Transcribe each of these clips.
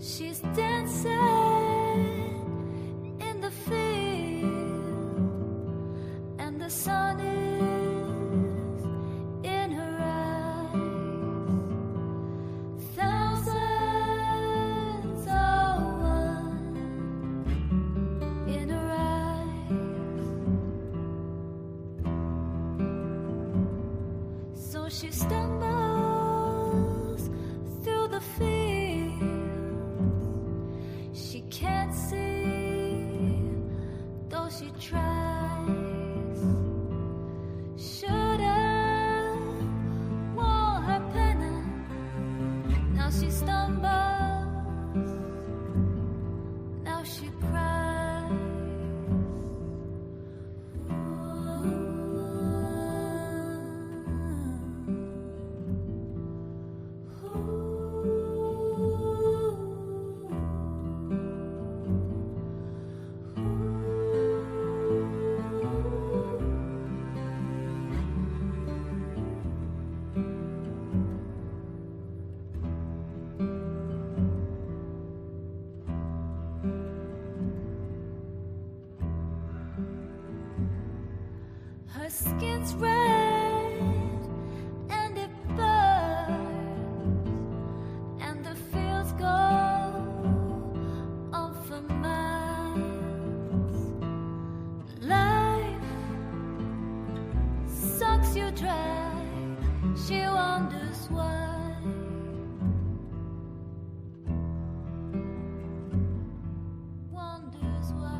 She's dancing in the field, and the sun is in her eyes. Thousands are one in her eyes. So she stumbles through the field. She can't see, though she tries. Should've worn her pennant. Now she stumbles. Now she cries. Her skin's red and it burns, and the fields go on for miles. Life sucks you dry. She wonders why. Wonders why.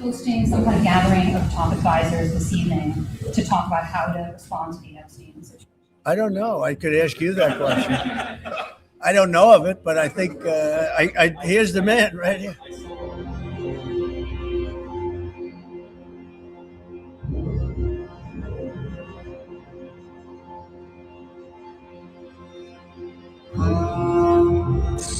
hosting some kind of gathering of top advisors this evening to talk about how to respond to the Epstein situation? I don't know. I could ask you that question. I don't know of it, but I think here's the man right here.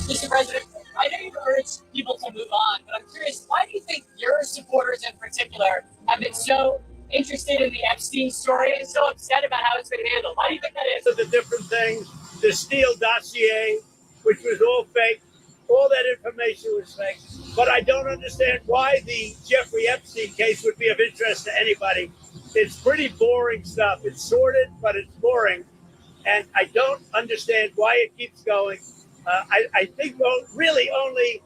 Mr. President, I know you've urged people to move on, but I'm curious, why do you think your supporters in particular have been so interested in the Epstein story and so upset about how it's been handled? Why do you think that is? So the different things, the Steele dossier, which was all fake, all that information was fake. But I don't understand why the Jeffrey Epstein case would be of interest to anybody. It's pretty boring stuff. It's sordid, but it's boring. And I don't understand why it keeps going. I think really only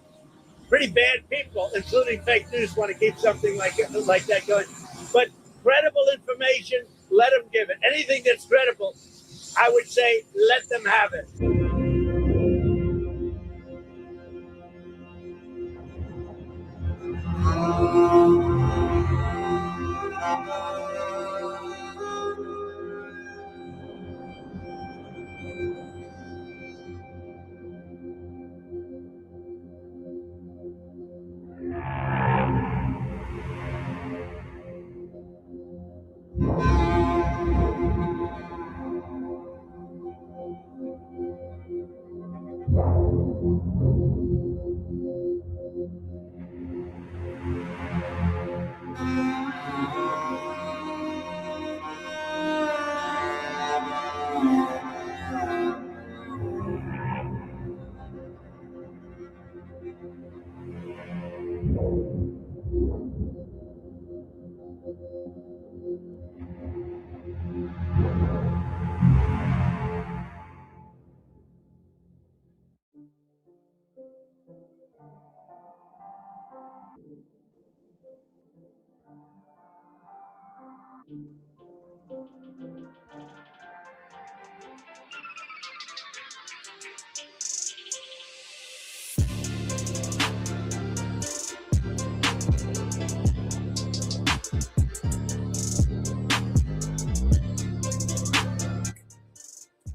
pretty bad people, including fake news, want to keep something like that going. But credible information, let them give it. Anything that's credible, I would say, let them have it.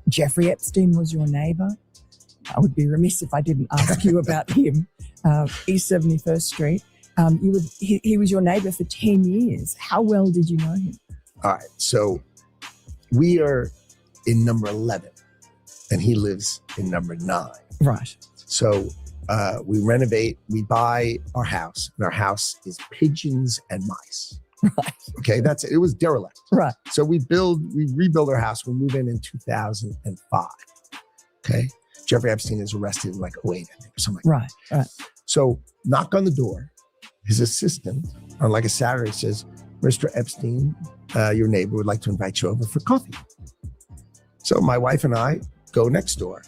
Jeffrey Epstein was your neighbour. I would be remiss if I didn't ask you about him. East 71st Street. He was your neighbour for 10 years. How well did you know him? All right, so we are in number 11, and he lives in number 9. Right. So we renovate, we buy our house, and our house is pigeons and mice. Right. Okay, that's it. It was derelict. Right. So we rebuild our house. We move in 2005. Okay. Jeffrey Epstein is arrested in like 08, I think, or something like that. Right. So knock on the door. His assistant on like a Saturday says, Mr. Epstein, your neighbor would like to invite you over for coffee. So my wife and I go next door.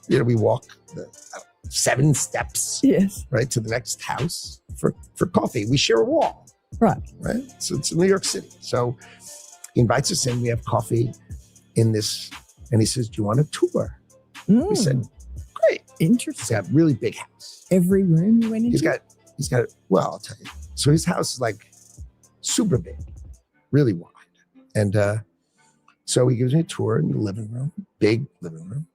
You know, we walk the 7 steps, Yes. right, to the next house for coffee. We share a wall. Right. Right. So it's in New York City. So he invites us in. We have coffee in this, and he says, "Do you want a tour?" We said, "Great." He's Interesting. got a really big house. Every room you went into? He's got. Well, I'll tell you. So his house is like super big, really wide, and so he gives me a tour in the living room, big living room,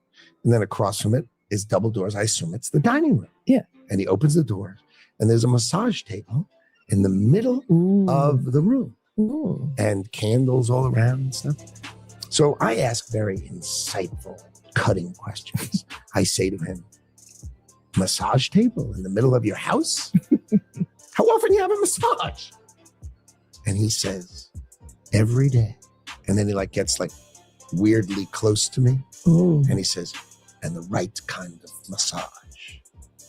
and then across from it is double doors. I assume it's the dining room. Yeah. And he opens the door, and there's a massage table in the middle of the room. Ooh. And candles all around and stuff. So I ask very insightful, cutting questions. I say to him, massage table in the middle of your house? How often do you have a massage? And he says, every day. And then he like gets like weirdly close to me. Ooh. And he says, and the right kind of massage.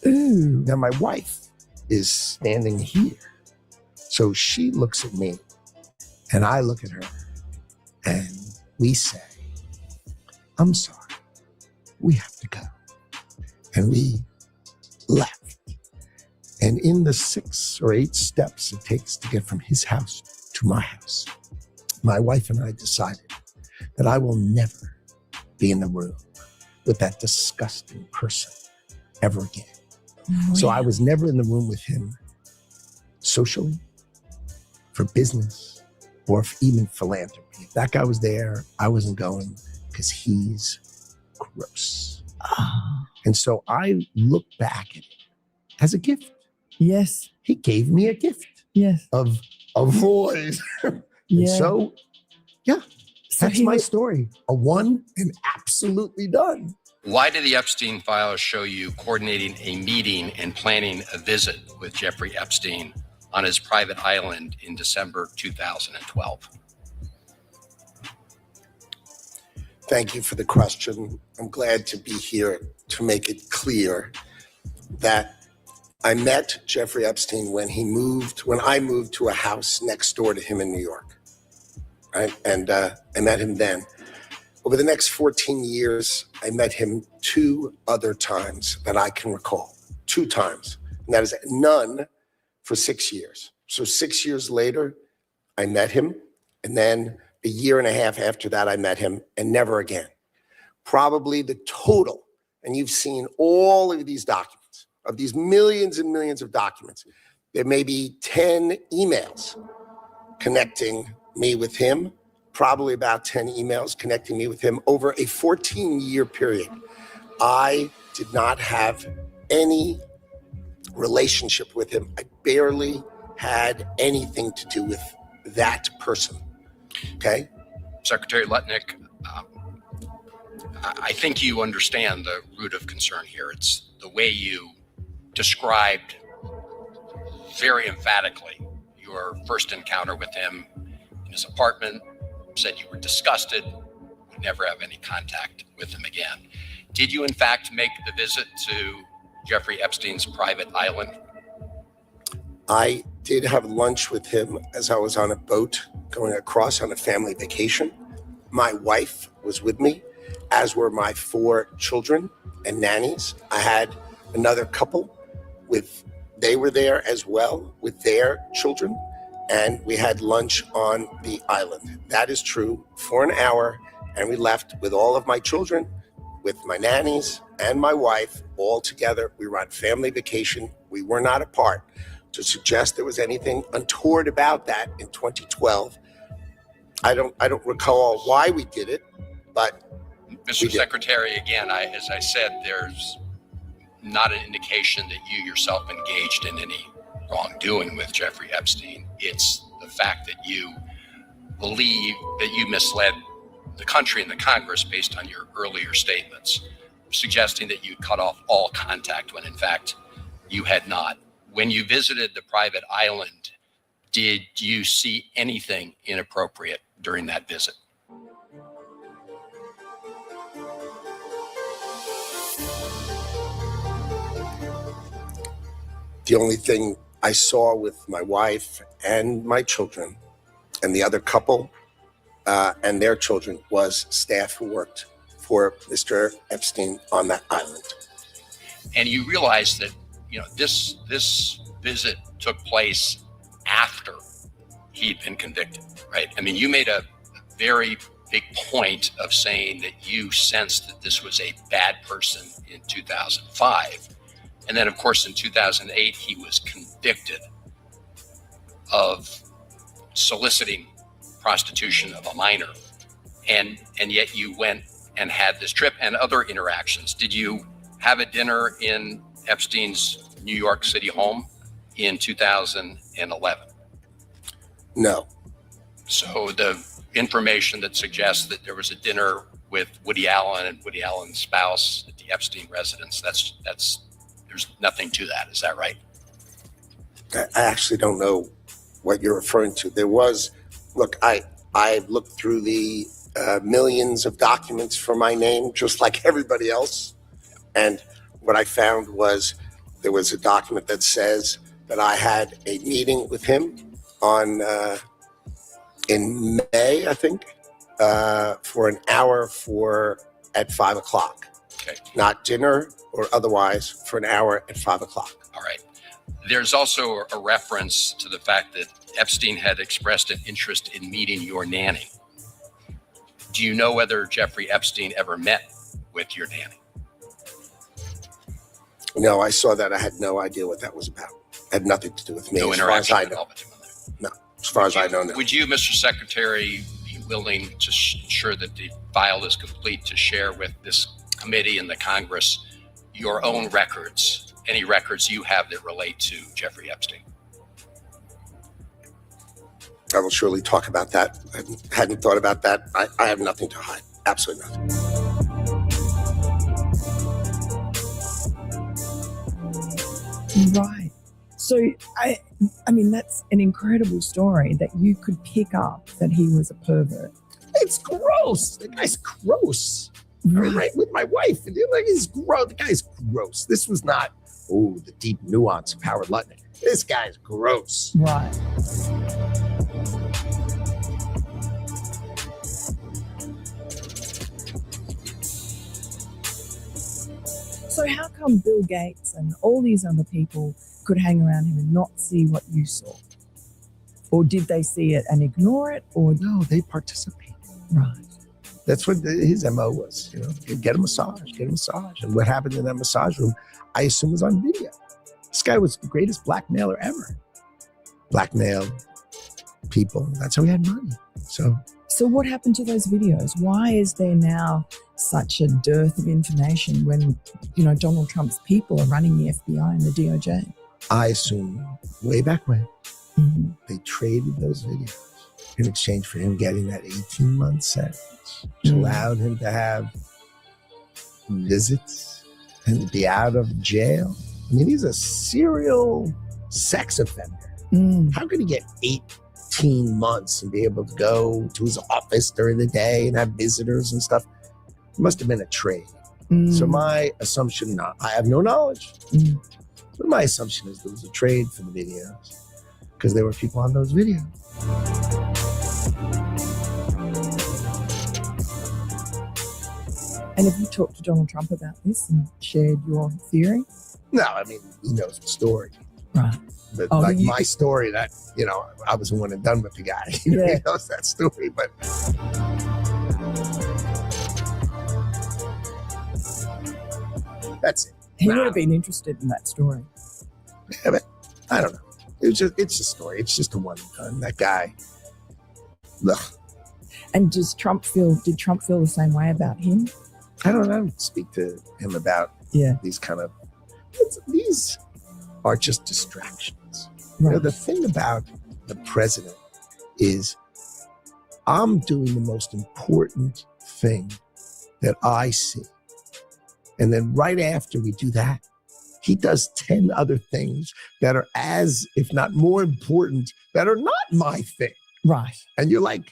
Ooh. Now my wife is standing here. So she looks at me and I look at her and we say, I'm sorry, we have to go. And we left. And in the 6 or 8 steps it takes to get from his house to my house, my wife and I decided that I will never be in the room with that disgusting person ever again. Oh, So yeah. I was never in the room with him socially, for business or even philanthropy. If that guy was there, I wasn't going because he's gross. And so I look back at it as a gift. Yes. He gave me a gift Yes. of avoid. And Yeah. so, yeah, So that's he my was- story. A one and absolutely done. Why did the Epstein Files show you coordinating a meeting and planning a visit with Jeffrey Epstein on his private island in December 2012? Thank you for the question. I'm glad to be here to make it clear that I met Jeffrey Epstein when I moved to a house next door to him in New York, right? And I met him then. Over the next 14 years, I met him 2 other times that I can recall, 2 times. And that is none for 6 years. So 6 years later, I met him. And then a year and a half after that, I met him and never again. Probably the total, and you've seen all of these documents, of these millions and millions of documents, there may be 10 emails connecting me with him, probably about 10 emails connecting me with him over a 14-year period. I did not have any relationship with him. I barely had anything to do with that person, okay? Secretary Lutnick, I think you understand the root of concern here. It's the way you described very emphatically your first encounter with him in his apartment, said you were disgusted, would never have any contact with him again. Did you in fact make the visit to Jeffrey Epstein's private island? I did have lunch with him as I was on a boat going across on a family vacation. My wife was with me, as were my 4 children and nannies. I had another couple they were there as well with their children, and we had lunch on the island. That is true, for an hour, and we left with all of my children, with my nannies and my wife, all together. We were on family vacation. We were not apart. To suggest there was anything untoward about that in 2012, I don't recall why we did it, but Mr. Secretary, again, as I said, there's not an indication that you yourself engaged in any wrongdoing with Jeffrey Epstein. It's the fact that you believe that you misled the country and the Congress based on your earlier statements, suggesting that you cut off all contact when in fact you had not. When you visited the private island, did you see anything inappropriate during that visit? the only thing I saw with my wife and my children and the other couple and their children was staff who worked for Mr. Epstein on that island. And you realize that, this visit took place after he'd been convicted, right? I mean, you made a very big point of saying that you sensed that this was a bad person in 2005. And then, of course, in 2008, he was convicted of soliciting prostitution of a minor. And yet you went and had this trip and other interactions. Did you have a dinner in Epstein's New York City home in 2011? No. So the information that suggests that there was a dinner with Woody Allen and Woody Allen's spouse at the Epstein residence, that's there's nothing to that. Is that right? I actually don't know what you're referring to. There was, look, I looked through the millions of documents for my name, just like everybody else. And what I found was there was a document that says that I had a meeting with him on in May, I think, for an hour at 5 o'clock. Okay. Not dinner or otherwise, for an hour at 5 o'clock. All right. There's also a reference to the fact that Epstein had expressed an interest in meeting your nanny. Do you know whether Jeffrey Epstein ever met with your nanny? No, I saw that. I had no idea what that was about. It had nothing to do with me. No as far as interaction I at know. all between them. No. as far as I know. Would you, Mr. Secretary, be willing to ensure that the file is complete to share with this committee and the Congress your own records, any records you have that relate to Jeffrey Epstein? I will surely talk about that. I hadn't thought about that. I have nothing to hide. Absolutely nothing. Right. So, I mean, that's an incredible story that you could pick up that he was a pervert. It's gross. The guy's gross. Right with my wife. And like, he's gross. The guy's gross. This was not, the deep nuance of Howard Lutnick. This guy's gross. Right. So how come Bill Gates and all these other people could hang around him and not see what you saw? Or did they see it and ignore it? Or No, they participated. right. That's what his MO was, get a massage. And what happened in that massage room, I assume, was on video. This guy was the greatest blackmailer ever. Blackmail people. That's how he had money. So what happened to those videos? Why is there now such a dearth of information when, Donald Trump's people are running the FBI and the DOJ? I assume way back when, they traded those videos in exchange for him getting that 18-month sentence, which allowed him to have visits and be out of jail. I mean, he's a serial sex offender. How could he get 18 months and be able to go to his office during the day and have visitors and stuff? It must have been a trade. So my assumption, I have no knowledge, but my assumption is there was a trade for the videos because there were people on those videos. And have you talked to Donald Trump about this and shared your theory? No, I mean, he knows the story. Right. But you- my story that, I was the one and done with the guy. He knows that story, but... That's it. He would have been interested in that story. Yeah, but I don't know. It's a story. It's just a one and done. That guy. Ugh. And did Trump feel the same way about him? I don't speak to him about these kind of... These are just distractions. Right. The thing about the president is I'm doing the most important thing that I see. And then right after we do that, he does 10 other things that are as, if not more important, that are not my thing. Right. And you're like,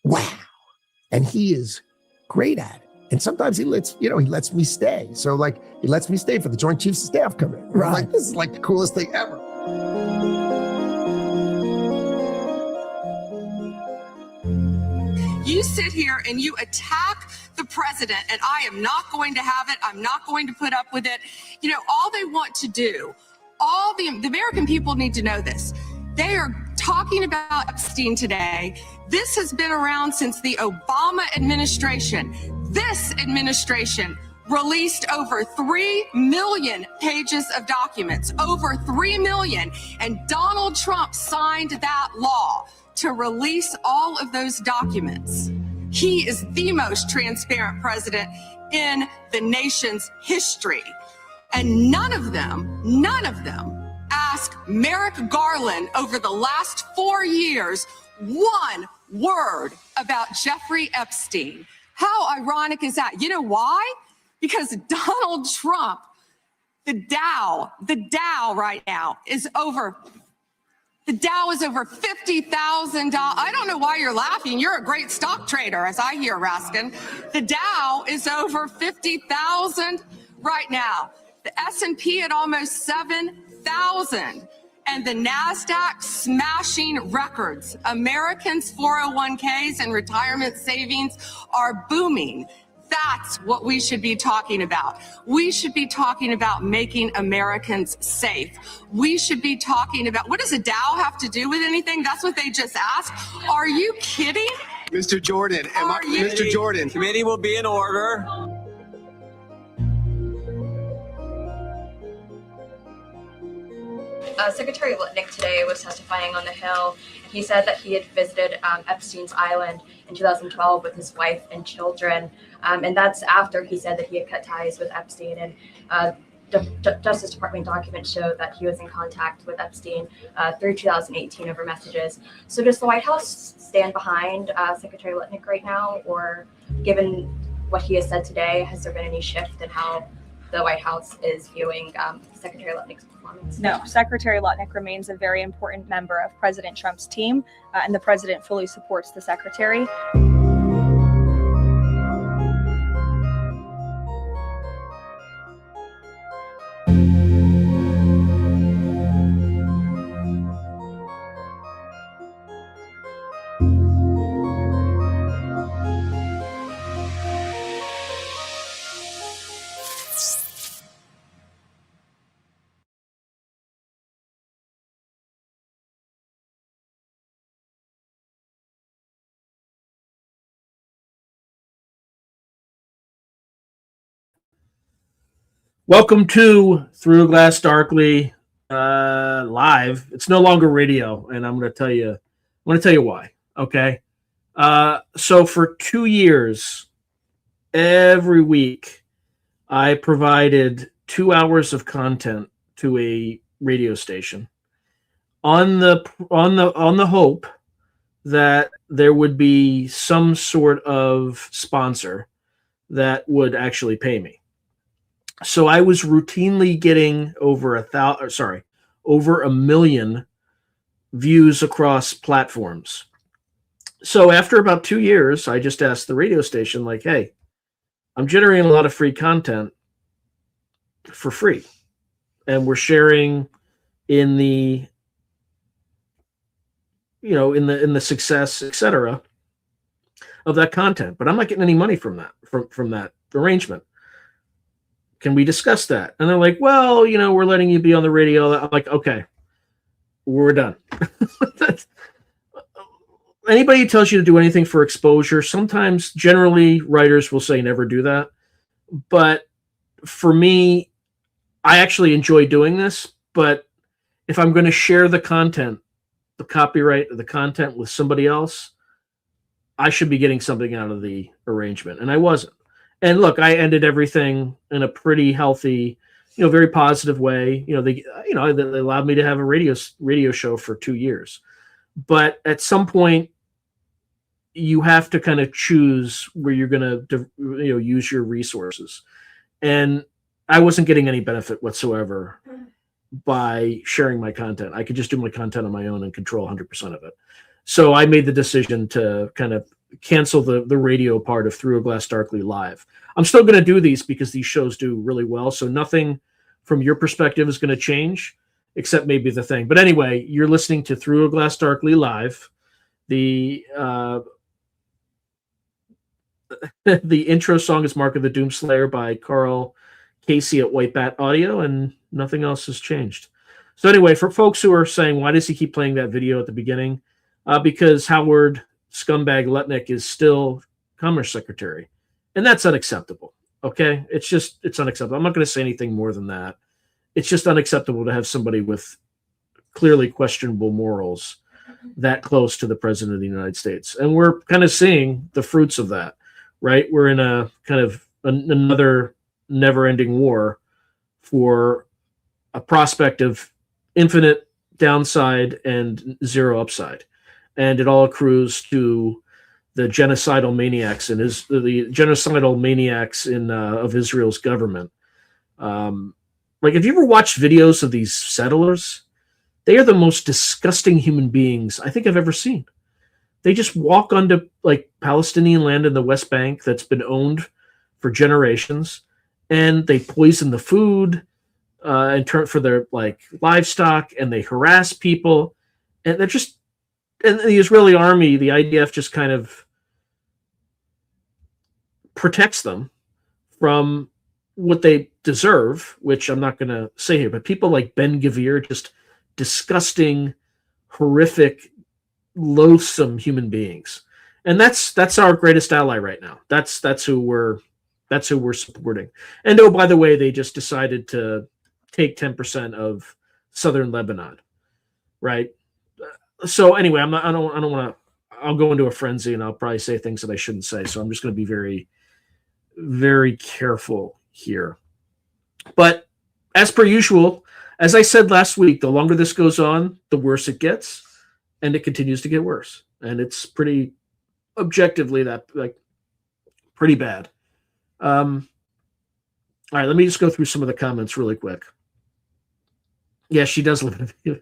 wow. And he is great at it. And sometimes he lets me stay. So he lets me stay for the Joint Chiefs of Staff come in. Right. I'm like, this is like the coolest thing ever. You sit here and you attack the president, and I am not going to have it. I'm not going to put up with it. All they want to do, all the American people need to know this. They are talking about Epstein today. This has been around since the Obama administration. This administration released over 3 million pages of documents, over 3 million. And Donald Trump signed that law to release all of those documents. He is the most transparent president in the nation's history. And none of them asked Merrick Garland over the last 4 years one word about Jeffrey Epstein. How ironic is that? You know why? Because Donald Trump, the Dow right now is over. The Dow is over $50,000. I don't know why you're laughing. You're a great stock trader, as I hear, Raskin. The Dow is over 50,000 right now. The S&P at almost 7,000. And the NASDAQ smashing records. Americans' 401ks and retirement savings are booming. That's what we should be talking about. We should be talking about making Americans safe. We should be talking about, what does a Dow have to do with anything? That's what they just asked. Are you kidding? Mr. Jordan, Mr. Jordan, committee will be in order. Secretary Lutnick today was testifying on the Hill. He said that he had visited Epstein's Island in 2012 with his wife and children, and that's after he said that he had cut ties with Epstein. And Justice Department documents show that he was in contact with Epstein through 2018 over messages. So does the White House stand behind Secretary Lutnick right now, or given what he has said today, has there been any shift in how the White House is viewing Secretary Lutnick's performance? No, Secretary Lutnick remains a very important member of President Trump's team, and the president fully supports the secretary. Welcome to Through Glass Darkly live. It's no longer radio, and I'm going to tell you why. Okay, so for 2 years, every week, I provided 2 hours of content to a radio station on the hope that there would be some sort of sponsor that would actually pay me. So I was routinely getting over 1 million views across platforms. So after about 2 years, I just asked the radio station, like, hey, I'm generating a lot of free content for free. And we're sharing in the, in the success, etc., of that content. But I'm not getting any money from that arrangement. Can we discuss that? And they're like, well, we're letting you be on the radio. I'm like, okay, we're done. Anybody who tells you to do anything for exposure, generally writers will say never do that. But for me, I actually enjoy doing this. But if I'm going to share the content, the copyright of the content with somebody else, I should be getting something out of the arrangement. And I wasn't. And look, I ended everything in a pretty healthy, very positive way. They allowed me to have a radio show for 2 years. But at some point, you have to kind of choose where you're going to, use your resources. And I wasn't getting any benefit whatsoever by sharing my content. I could just do my content on my own and control 100% of it. So I made the decision to kind of cancel the radio part of Through a Glass Darkly live. I'm still going to do these because these shows do really well. So nothing from your perspective is going to change, except maybe the thing. But anyway, you're listening to Through a Glass Darkly live. The intro song is Mark of the Doomslayer by Carl Casey at White Bat Audio, and nothing else has changed. So anyway, for folks who are saying, why does he keep playing that video at the beginning? Because Howard Scumbag Lutnick is still Commerce Secretary. And that's unacceptable. Okay? It's unacceptable. I'm not going to say anything more than that. It's just unacceptable to have somebody with clearly questionable morals that close to the President of the United States. And we're kind of seeing the fruits of that, right? We're in a kind of another never-ending war for a prospect of infinite downside and zero upside. And it all accrues to the genocidal maniacs of Israel's government. Have you ever watched videos of these settlers? They are the most disgusting human beings I think I've ever seen. They just walk onto Palestinian land in the West Bank that's been owned for generations, and they poison the food and turn for their livestock, and they harass people, and they're just. And the Israeli army, the IDF, just kind of protects them from what they deserve, which I'm not going to say here. But people like Ben Gvir, just disgusting, horrific, loathsome human beings, and that's our greatest ally right now. That's who we're supporting. And oh, by the way, they just decided to take 10% of southern Lebanon, right? So anyway, I don't want to. I'll go into a frenzy and I'll probably say things that I shouldn't say. So I'm just going to be very, very careful here. But as per usual, as I said last week, the longer this goes on, the worse it gets, and it continues to get worse. And it's pretty objectively pretty bad. All right, let me just go through some of the comments really quick. Yeah, she does live in.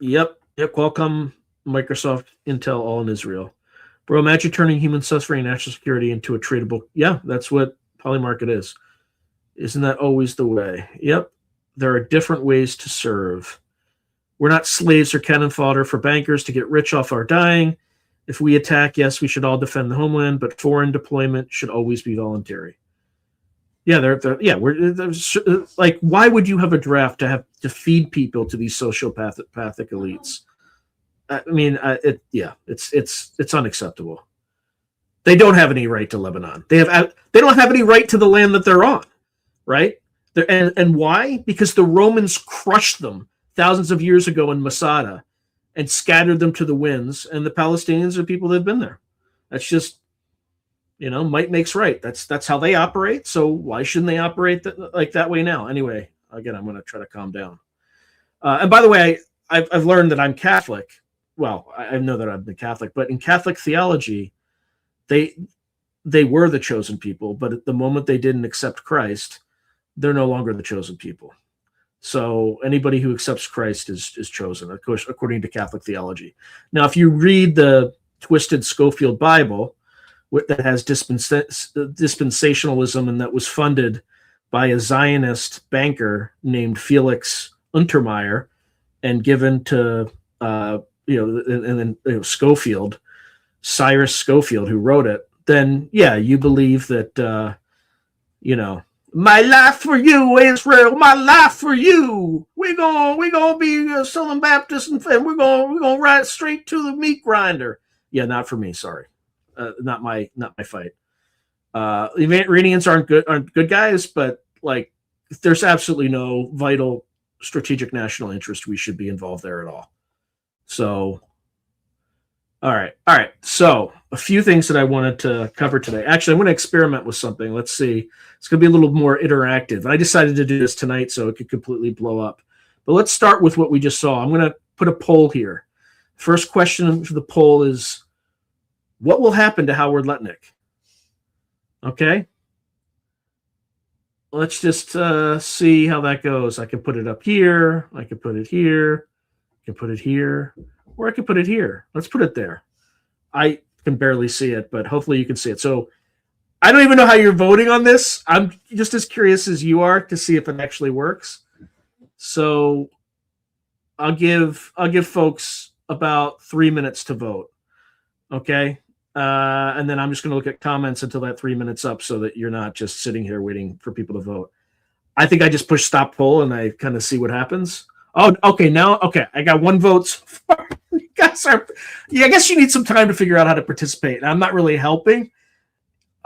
Yep. Qualcomm, Microsoft, Intel, all in Israel. Bro, imagine turning human suffering and national security into a tradable. Yeah, that's what Polymarket is. Isn't that always the way? Yep. There are different ways to serve. We're not slaves or cannon fodder for bankers to get rich off our dying. If we attack, yes, we should all defend the homeland, but foreign deployment should always be voluntary. Yeah, we're like, why would you have a draft to feed people to these sociopathic elites? I mean, it's unacceptable. They don't have any right to Lebanon. They don't have any right to the land that they're on, right? And why? Because the Romans crushed them thousands of years ago in Masada and scattered them to the winds. And the Palestinians are people that have been there. That's just, might makes right. That's how they operate. So why shouldn't they operate that way now? Anyway, again, I'm going to try to calm down. And by the way, I've learned that I'm Catholic. Well, I know that I've been Catholic, but in Catholic theology, they were the chosen people. But at the moment they didn't accept Christ, they're no longer the chosen people. So anybody who accepts Christ is chosen, of course, according to Catholic theology. Now, if you read the twisted Schofield Bible, that has dispensationalism and that was funded by a Zionist banker named Felix Untermeyer and given to Schofield, Cyrus Schofield, who wrote it, then yeah, you believe that my life for you, Israel, my life for you. We're gonna be Southern Baptist and we're gonna ride straight to the meat grinder. Yeah, not for me, sorry. Not my fight. Iranians aren't good guys, but like there's absolutely no vital strategic national interest we should be involved there at all. So, all right. So a few things that I wanted to cover today. Actually, I'm going to experiment with something. Let's see. It's going to be a little more interactive. And I decided to do this tonight so it could completely blow up. But let's start with what we just saw. I'm going to put a poll here. First question for the poll is, what will happen to Howard Lutnick? Okay. Let's just see how that goes. I can put it up here. I can put it here. I can put it here. Or I can put it here. Let's put it there. I can barely see it, but hopefully you can see it. So I don't even know how you're voting on this. I'm just as curious as you are to see if it actually works. So I'll give folks about 3 minutes to vote. Okay. And then I'm just going to look at comments until that 3 minutes up so that you're not just sitting here waiting for people to vote. I think I just push stop poll and I kind of see what happens. Oh, okay. Now, okay. I got one vote so far. You guys are, I guess you need some time to figure out how to participate. And I'm not really helping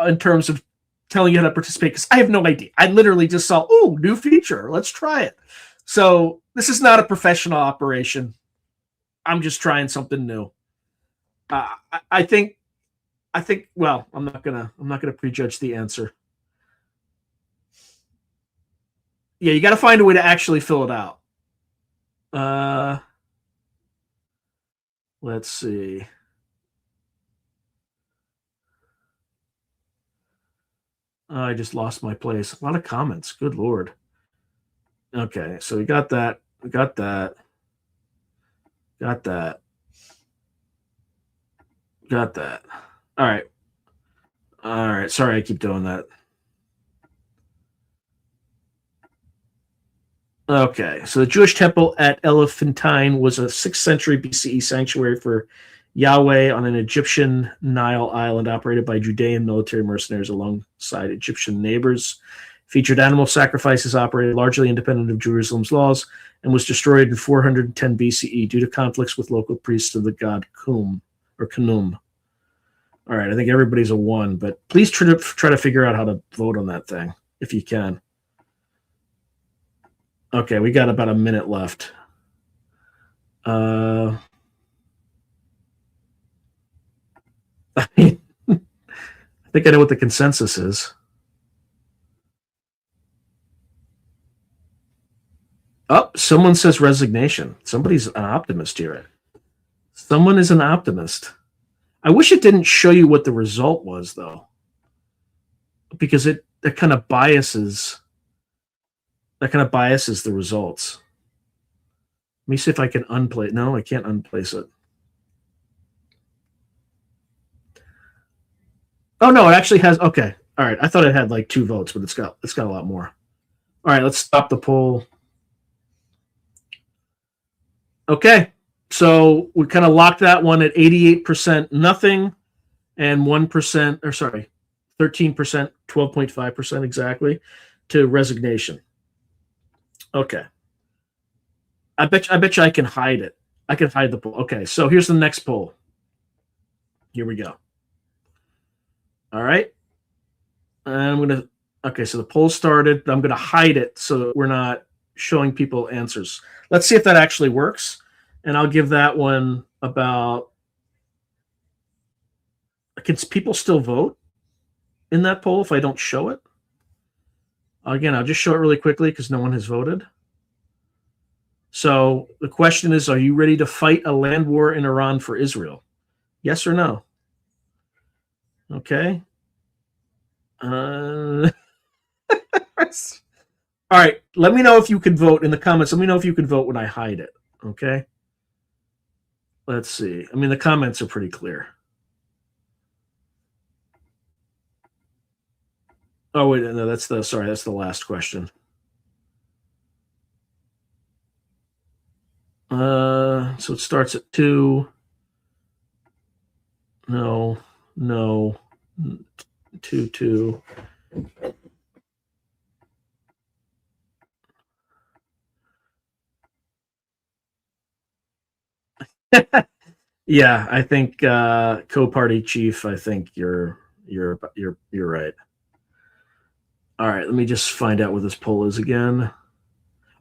in terms of telling you how to participate because I have no idea. I literally just saw, new feature. Let's try it. So this is not a professional operation. I'm just trying something new. I think, well, I'm not gonna prejudge the answer. Yeah, you got to find a way to actually fill it out. Let's see. I just lost my place. A lot of comments. Good Lord. Okay, so we got that. Got that. All right. Sorry, I keep doing that. Okay, so the Jewish temple at Elephantine was a 6th century BCE sanctuary for Yahweh on an Egyptian Nile island operated by Judean military mercenaries alongside Egyptian neighbors. Featured animal sacrifices, operated largely independent of Jerusalem's laws, and was destroyed in 410 BCE due to conflicts with local priests of the god Khnum. All right, I think everybody's a 1, but please try to figure out how to vote on that thing if you can. Okay, we got about a minute left. I think I know what the consensus is. Oh, someone says resignation. Somebody's an optimist here. Someone is an optimist. I wish it didn't show you what the result was, though, because it kind of biases. That kind of biases the results. Let me see if I can unplace. No, I can't unplace it. Oh no, it actually has. Okay, all right. I thought it had like 2 votes, but it's got a lot more. All right, let's stop the poll. Okay, so we kind of locked that one at 88% nothing, and 1%, or sorry, 13%, 12.5% exactly, to resignation. Okay. I bet you I can hide it. I can hide the poll. Okay, so here's the next poll. Here we go. All right. And I'm going to, okay, so the poll started. I'm going to hide it so that we're not showing people answers. Let's see if that actually works. And I'll give that one about, can people still vote in that poll if I don't show it? Again, I'll just show it really quickly because no one has voted. So the question is, are you ready to fight a land war in Iran for Israel? Yes or no? Okay. All right. Let me know if you can vote in the comments. Let me know if you can vote when I hide it. Okay. Let's see. I mean, the comments are pretty clear. Oh, wait. No, that's the last question. So it starts at 2. No. 2. Yeah, I think co-party chief. I think you're right. All right, let me just find out what this poll is again.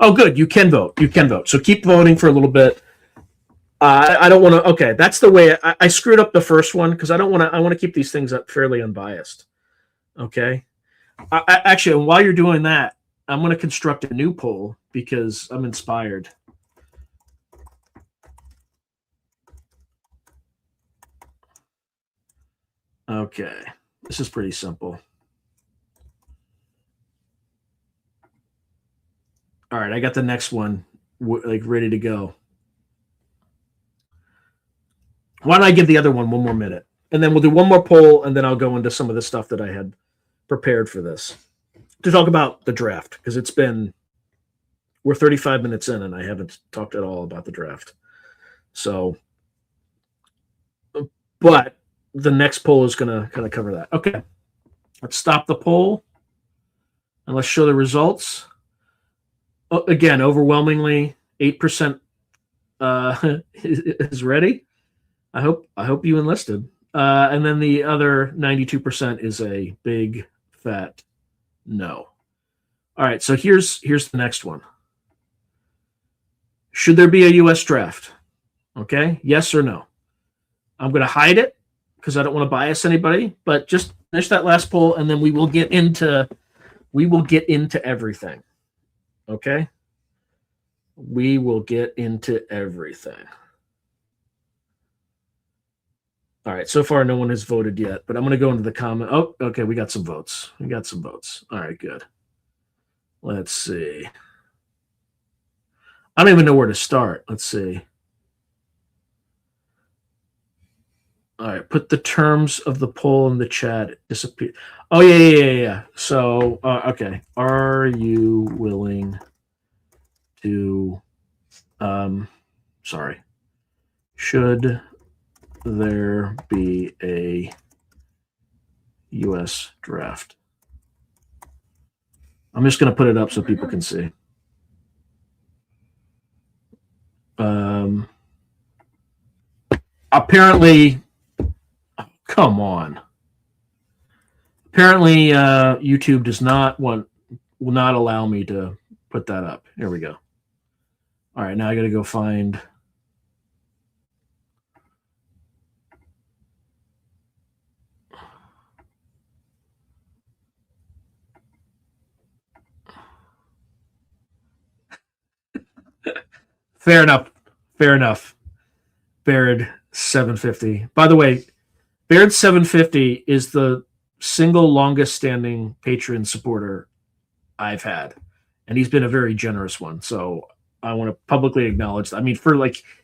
Oh, good. You can vote. You can vote. So keep voting for a little bit. I don't want to. Okay, that's the way I screwed up the first one because I don't want to. I want to keep these things up fairly unbiased. Okay. Actually, while you're doing that, I'm going to construct a new poll because I'm inspired. Okay, this is pretty simple. All right, I got the next one like ready to go. Why don't I give the other one more minute, and then we'll do one more poll, and then I'll go into some of the stuff that I had prepared for this to talk about the draft because we're 35 minutes in, and I haven't talked at all about the draft. So, but the next poll is going to kind of cover that. Okay, let's stop the poll and let's show the results. Again, overwhelmingly, 8% is ready. I hope you enlisted. And then the other 92% is a big fat no. All right, so here's the next one. Should there be a U.S. draft? Okay, yes or no? I'm going to hide it because I don't want to bias anybody, but just finish that last poll, and then we will get into everything. Okay? We will get into everything. All right, so far no one has voted yet, but I'm going to go into the comment. Oh, okay, we got some votes. All right, good. Let's see. I don't even know where to start. Let's see. All right, put the terms of the poll in the chat. Disappear. Oh, yeah. So, okay. Are you willing to, sorry. Should there be a U.S. draft? I'm just going to put it up so people can see. Apparently, come on. Apparently, YouTube will not allow me to put that up. Here we go. All right, now I got to go find. Fair enough. Fair enough. Baird 750. By the way, Baird 750 is the single longest standing patron supporter I've had. And he's been a very generous one. So I want to publicly acknowledge that. I mean,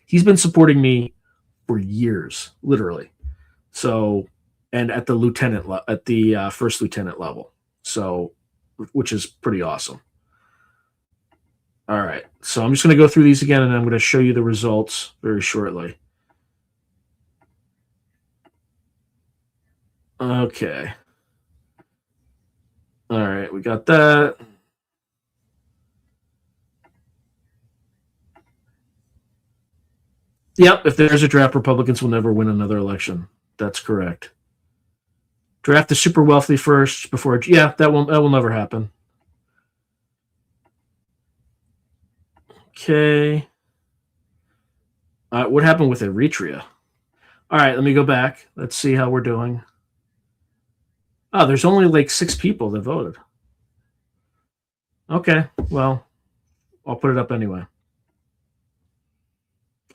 he's been supporting me for years, literally. So, and at the first lieutenant level. So, which is pretty awesome. All right. So I'm just going to go through these again, and I'm going to show you the results very shortly. Okay. All right. We got that. Yep. If there's a draft, Republicans will never win another election. That's correct. Draft the super wealthy first before. Yeah, that will never happen. Okay. What happened with Eritrea? All right, let me go back. Let's see how we're doing. Oh, there's only like 6 people that voted. Okay, well, I'll put it up anyway.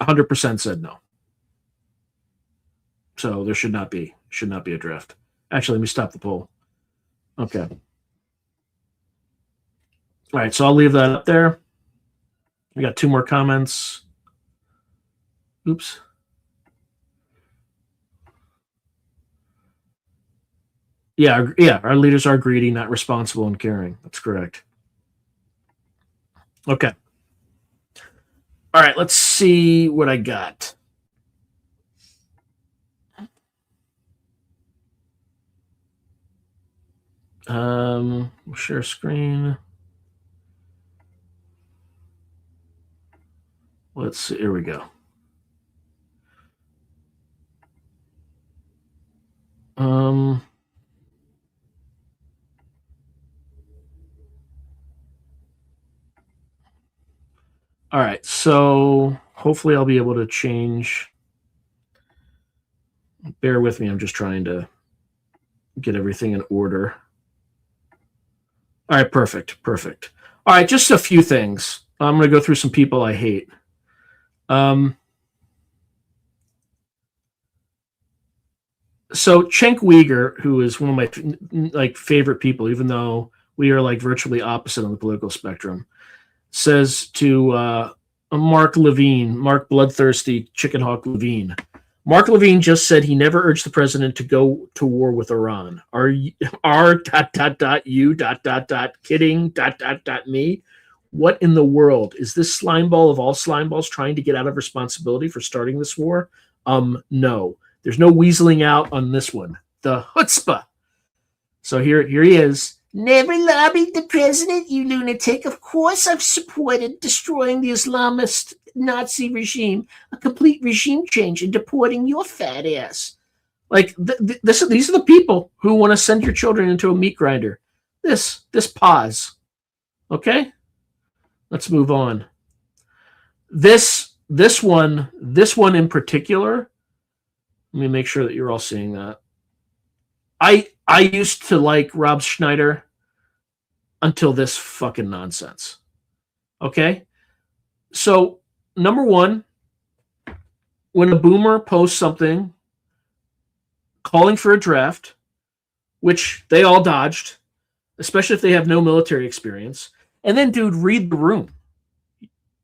100% said no. So there should not be a draft. Actually, let me stop the poll. Okay. All right, so I'll leave that up there. We got 2 more comments. Oops. Yeah, our leaders are greedy, not responsible and caring. That's correct. Okay. All right, let's see what I got. Share screen. Let's see. Here we go. All right, so hopefully I'll be able to change. Bear with me. I'm just trying to get everything in order. All right, perfect. All right, just a few things. I'm going to go through some people I hate. So Cenk Uygur, who is one of my favorite people, even though we are like virtually opposite on the political spectrum, says to Mark Levine, Mark Bloodthirsty Chicken Hawk Levine, Mark Levine just said he never urged the president to go to war with Iran. You kidding me? What in the world is this slimeball of all slimeballs trying to get out of responsibility for starting this war? No, there's no weaseling out on this one. The chutzpah. So here he is. Never lobbied the president, you lunatic. Of course I've supported destroying the Islamist Nazi regime, a complete regime change, and deporting your fat ass. Like, these are the people who want to send your children into a meat grinder. This pause. Okay? Let's move on. This one in particular, let me make sure that you're all seeing that. I used to like Rob Schneider until this fucking nonsense. Okay? So, number one, when a boomer posts something calling for a draft, which they all dodged, especially if they have no military experience, and then, dude, read the room.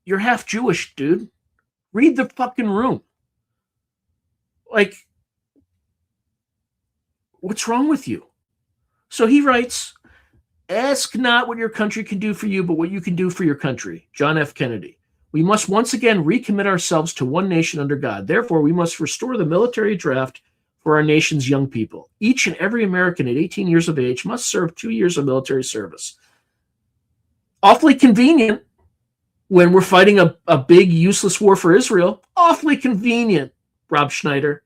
You're half Jewish, dude. Read the fucking room. Like, what's wrong with you? So he writes, ask not what your country can do for you, but what you can do for your country. John F. Kennedy. We must once again recommit ourselves to one nation under God. Therefore, we must restore the military draft for our nation's young people. Each and every American at 18 years of age must serve 2 years of military service. Awfully convenient when we're fighting a big, useless war for Israel. Awfully convenient, Rob Schneider.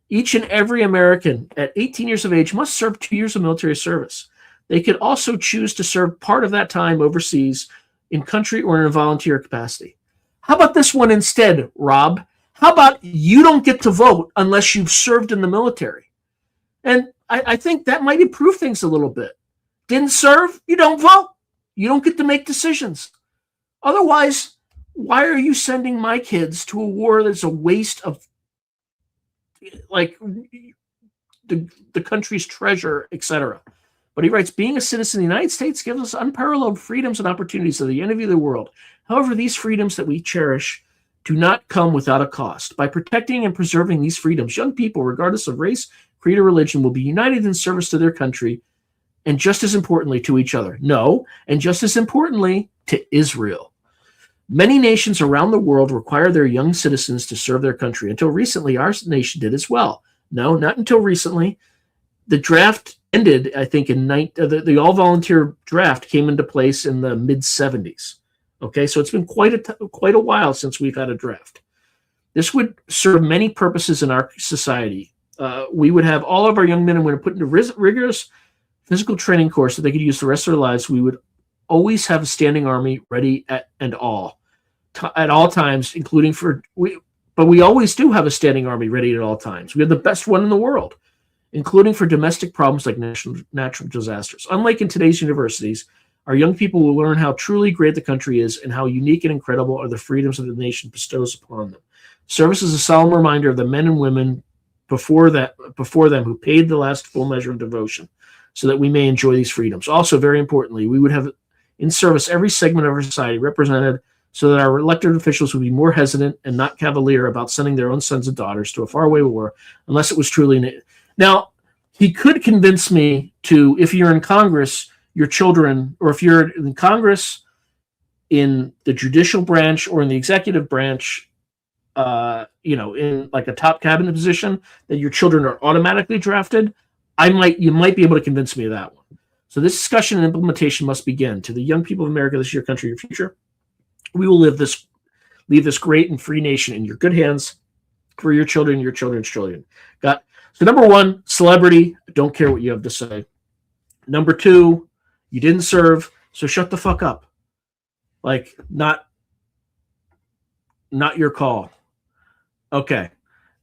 Each and every American at 18 years of age must serve 2 years of military service. They could also choose to serve part of that time overseas in country or in a volunteer capacity. How about this one instead, Rob? How about you don't get to vote unless you've served in the military? And I think that might improve things a little bit. Didn't serve, you don't vote. You don't get to make decisions. Otherwise, why are you sending my kids to a war that's a waste of like the country's treasure, etc.? But he writes, being a citizen of the United States gives us unparalleled freedoms and opportunities of the envy of the world. However, these freedoms that we cherish do not come without a cost. By protecting and preserving these freedoms, young people, regardless of race, creed, or religion, will be united in service to their country and just as importantly to each other. No, and just as importantly to Israel. Many nations around the world require their young citizens to serve their country. Until recently, our nation did as well. No, not until recently. The draft ended, I think, in the all-volunteer draft came into place in the mid-'70s. Okay, so it's been quite a while since we've had a draft. This would serve many purposes in our society. We would have all of our young men and women put into rigorous physical training course that they could use the rest of their lives. We would always have a standing army ready at all times, including but we always do have a standing army ready at all times. We have the best one in the world, including for domestic problems like natural disasters. Unlike in today's universities, our young people will learn how truly great the country is and how unique and incredible are the freedoms that the nation bestows upon them. Service is a solemn reminder of the men and women before them who paid the last full measure of devotion so that we may enjoy these freedoms. Also, very importantly, we would have in service every segment of our society represented so that our elected officials would be more hesitant and not cavalier about sending their own sons and daughters to a faraway war unless it was truly... Now, he could convince me to, if you're in Congress, your children, or if you're in Congress, in the judicial branch or in the executive branch, in like a top cabinet position, that your children are automatically drafted, you might be able to convince me of that one. So this discussion and implementation must begin. To the young people of America, this is your country, your future. We will leave this great and free nation in your good hands for your children, your children's children. So number one, celebrity, don't care what you have to say. Number two, you didn't serve, so shut the fuck up. Like, not your call. Okay.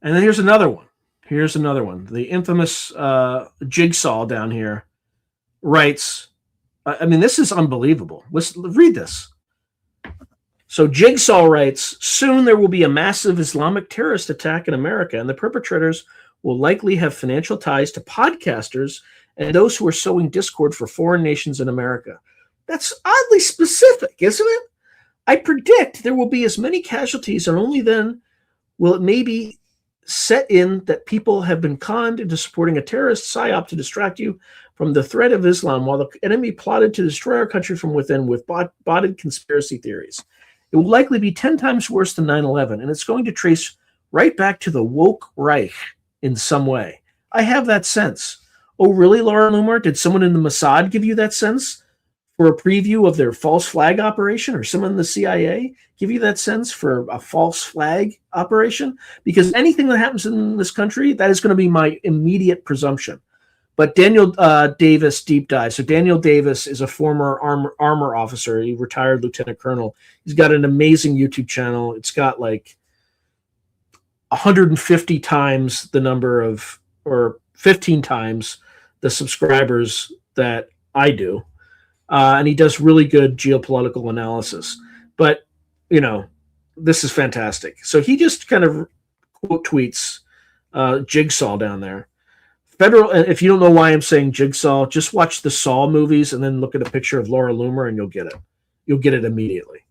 And then here's another one. The infamous Jigsaw down here writes, I mean, this is unbelievable. Let's read this. So Jigsaw writes, soon there will be a massive Islamic terrorist attack in America, and the perpetrators will likely have financial ties to podcasters and those who are sowing discord for foreign nations in America. That's oddly specific, isn't it? I predict there will be as many casualties, and only then will it maybe set in that people have been conned into supporting a terrorist psyop to distract you from the threat of Islam, while the enemy plotted to destroy our country from within with botted conspiracy theories. It will likely be 10 times worse than 9/11, and it's going to trace right back to the woke Reich in some way. I have that sense. Oh, really, Laura Loomer? Did someone in the Mossad give you that sense for a preview of their false flag operation, or someone in the CIA give you that sense for a false flag operation? Because anything that happens in this country, that is going to be my immediate presumption. But Daniel Davis deep dive. So Daniel Davis is a former armor officer. He retired lieutenant colonel. He's got an amazing YouTube channel. It's got like 150 times the number of, or 15 times the subscribers that I do. And he does really good geopolitical analysis. But, this is fantastic. So he just kind of quote tweets Jigsaw down there. If you don't know why I'm saying Jigsaw, just watch the Saw movies and then look at a picture of Laura Loomer and you'll get it. You'll get it immediately.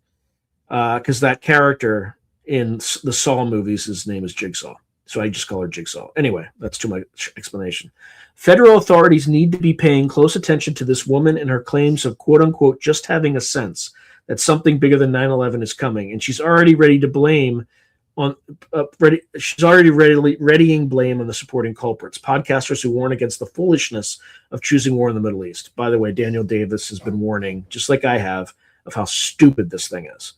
Because that character in the Saw movies, his name is Jigsaw. So I just call her Jigsaw. Anyway, that's too much explanation. Federal authorities need to be paying close attention to this woman and her claims of quote-unquote just having a sense that something bigger than 9/11 is coming. And she's already ready to blame on readying blame on the supporting culprits, podcasters who warn against the foolishness of choosing war in the Middle East. By the way, Daniel Davis has been warning, just like I have, of how stupid this thing is.